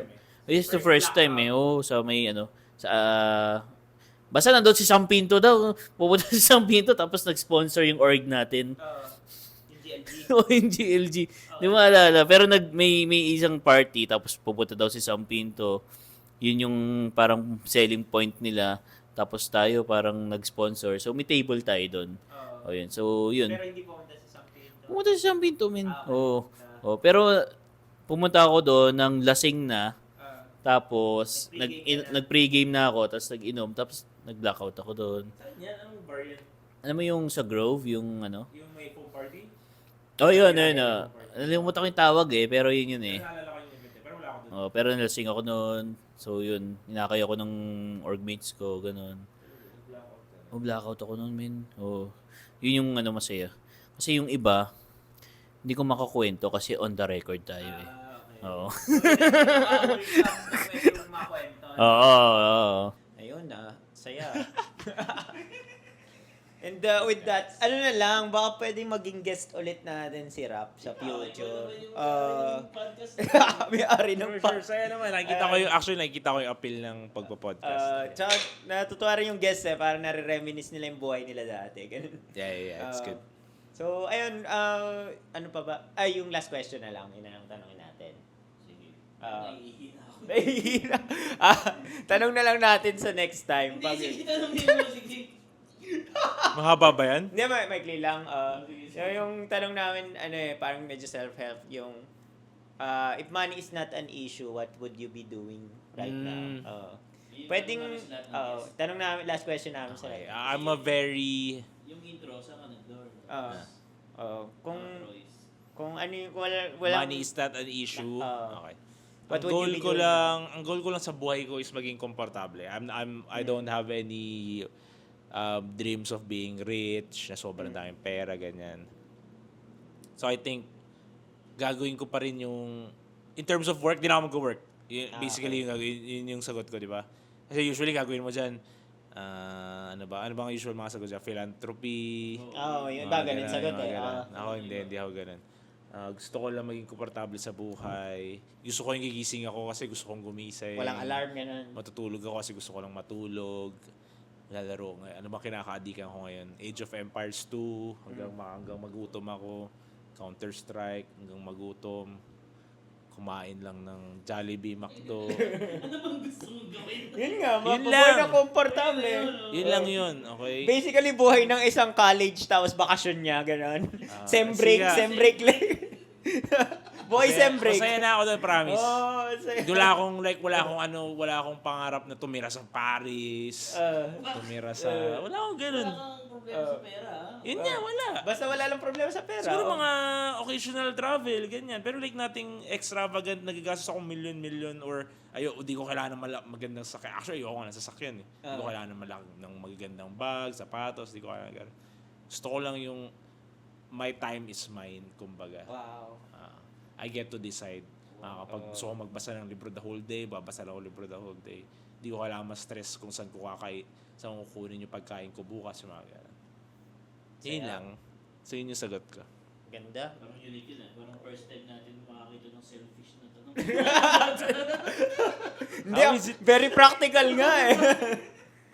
It's the first time eh. Sa may sa basta nandoon si Sam Pinto daw. Pupunta si Sam Pinto tapos nag-sponsor yung org natin. Yung GLG. Yung GLG. Di mo alala. Pero may isang party tapos pupunta daw si Sam Pinto. Yun yung parang selling point nila. Tapos tayo parang nag-sponsor. So may table tayo doon. Yun. So yun. Pero hindi pumunta sa San Pedro. Pumunta si Sam Pinto, men. Pero pumunta ako doon ng lasing na. Tapos nag-pregame na ako. Tapos nag-inom. Tapos nag-blackout ako doon. Yan ang bar yan. Alam mo yung sa Grove, yung Yung may pool party? yun. Nalimutan ko yung tawag eh. Pero yun eh. Naalala ko yung event pero wala ako doon. Pero nalasing ako noon. So yun, inakay ako ng orgmates ko, ganun. Oh, blackout ako noon, men. Oh, yun yung ano masaya. Kasi yung iba, hindi ko makakwento kasi on the record tayo eh. Oo. Oo. Ayun saya. And with that, ano na lang, baka pwedeng maging guest ulit natin si Rap sa future. May-ari ng Sure, saya naman. Nakikita ko yung appeal ng pagpo-podcast. Tsaka natutuwa rin yung guest parang nare-reminisce nila yung buhay nila dati. Ganun. Yeah, it's good. So, ayun, ano pa ba? Ay, yung last question na lang, yun na lang tanongin natin. Sige. Nahihina ako. Nahihina. Tanong na lang natin sa next time. Sige, tanongin mo, sige. Mahaba ba yan? Hindi, maikli lang. Yung tanong namin, parang medyo self-help, yung if money is not an issue, what would you be doing right now? Pwedeng, tanong namin, last question namin sa Okay, I'm a very... Yung intro, saan ka nag-door? Kung ano yung, wala, Money is not an issue. Okay. What Ang would you goal be ko doing? ang goal ko lang sa buhay ko is maging komportable. I don't have any dreams of being rich, na sobrang daming pera, ganyan. So I think gagawin ko pa rin yung in terms of work, di na ako mag-work. Basically yun yung sagot ko, di ba? Kasi usually gagawin mo diyan ano ba ang usual mga sagot dyan? Philanthropy. Yun ba ganun sagot eh. Ako hindi ako ganun. Gusto ko lang maging komportable sa buhay. Gusto ko yung gigising ako kasi gusto kong gumising. Walang alarm ganun. Matutulog ako kasi gusto ko lang matulog. Lalaro. Ano ba kinakaadikan ko ngayon? Age of Empires 2, hanggang magutom ako. Counter-Strike, hanggang magutom. Kumain lang ng Jollibee, McDo. Ano bang gusto mong gawin? Yun nga, Yun mabuhay lang. na komportable. Yun lang yun, okay? Basically, buhay ng isang college tapos bakasyon niya, gano'n. Sem break lang. Buhay sem break. Masaya na ako doon, promise. Saya. Wala akong pangarap na tumira sa Paris. Tumira sa... Wala akong ganun. Ang problema sa pera, ha? Yun nga, wala. Basta wala lang problema sa pera. Siguro mga occasional travel, ganyan. Pero like nothing extravagant, nagagastos ako million or di ko kailangan ng magandang sasakyan. Actually, ayoko nga ng sasakyan eh. Di ko kailangan ng magagandang bag, sapatos, di ko kailangan. Gusto ko lang yung my time is mine, kumbaga. Wow. I get to decide. Kapag gusto ko magbasa ng libro the whole day, babasa lang ako libro the whole day. Di ko kailangan ma-stress kung saan saan ko kukunin yung pagkain ko bukas. Yung mga gano'n. Yun lang. So yun yung sagot ko. Ganda. Parang unique yun, Parang first time natin makakita ng selfish na tanong. Hindi, very practical nga eh.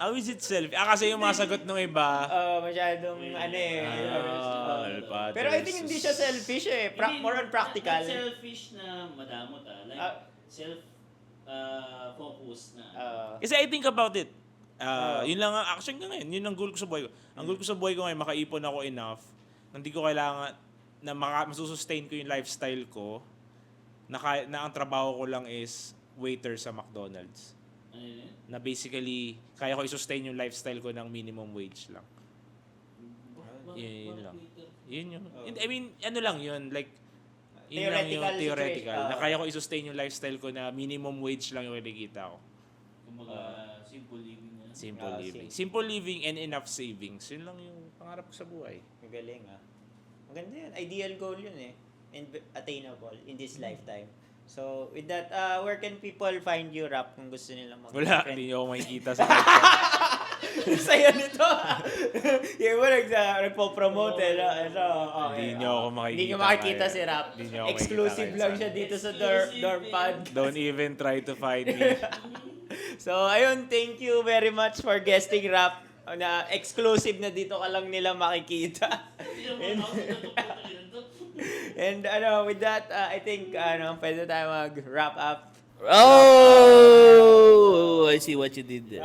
How is it self? Kasi yung mga sagot ng iba, Masyadong Alpadres. Pero I think hindi siya selfish eh. More on practical. Not selfish na madamot Like, self-focus na. Kasi I think about it. Yun lang ang action ko ngayon. Yun ang goal ko sa buhay ko. Ang goal ko sa buhay ko ngayon, makaipon ako enough na hindi ko kailangan na masusustain ko yung lifestyle ko na ang trabaho ko lang is waiter sa McDonald's. Ano yun? Na basically, kaya ko i-sustain yung lifestyle ko ng minimum wage lang. Yun lang. Yun yung, I mean, ano lang yun, like, yun lang yung theoretical. Na kaya ko i-sustain yung lifestyle ko na minimum wage lang yung kinikita ko. Kumbaga, simple living na. Simple living. Simple living and enough savings. Yun lang yung pangarap ko sa buhay. Magaling Maganda yun. Ideal goal yun eh. And attainable in this lifetime. So, with that, where can people find you, Rap, kung gusto nilang Wala, hindi nyo ako makikita sa website. Saya nito. Yung mo nagpo-promote Hindi nyo ako makikita. Hindi nyo makikita kaya. si Rap. Hindi nyo ako Exclusive makikita lang kaya. siya dito sa Dorm Pod. Don't even try to find me. So, ayun, thank you very much for guesting, Rap. Na exclusive na dito ka lang nila makikita. And with that, I think pwede tayo mag-wrap up. Oh, I see what you did there.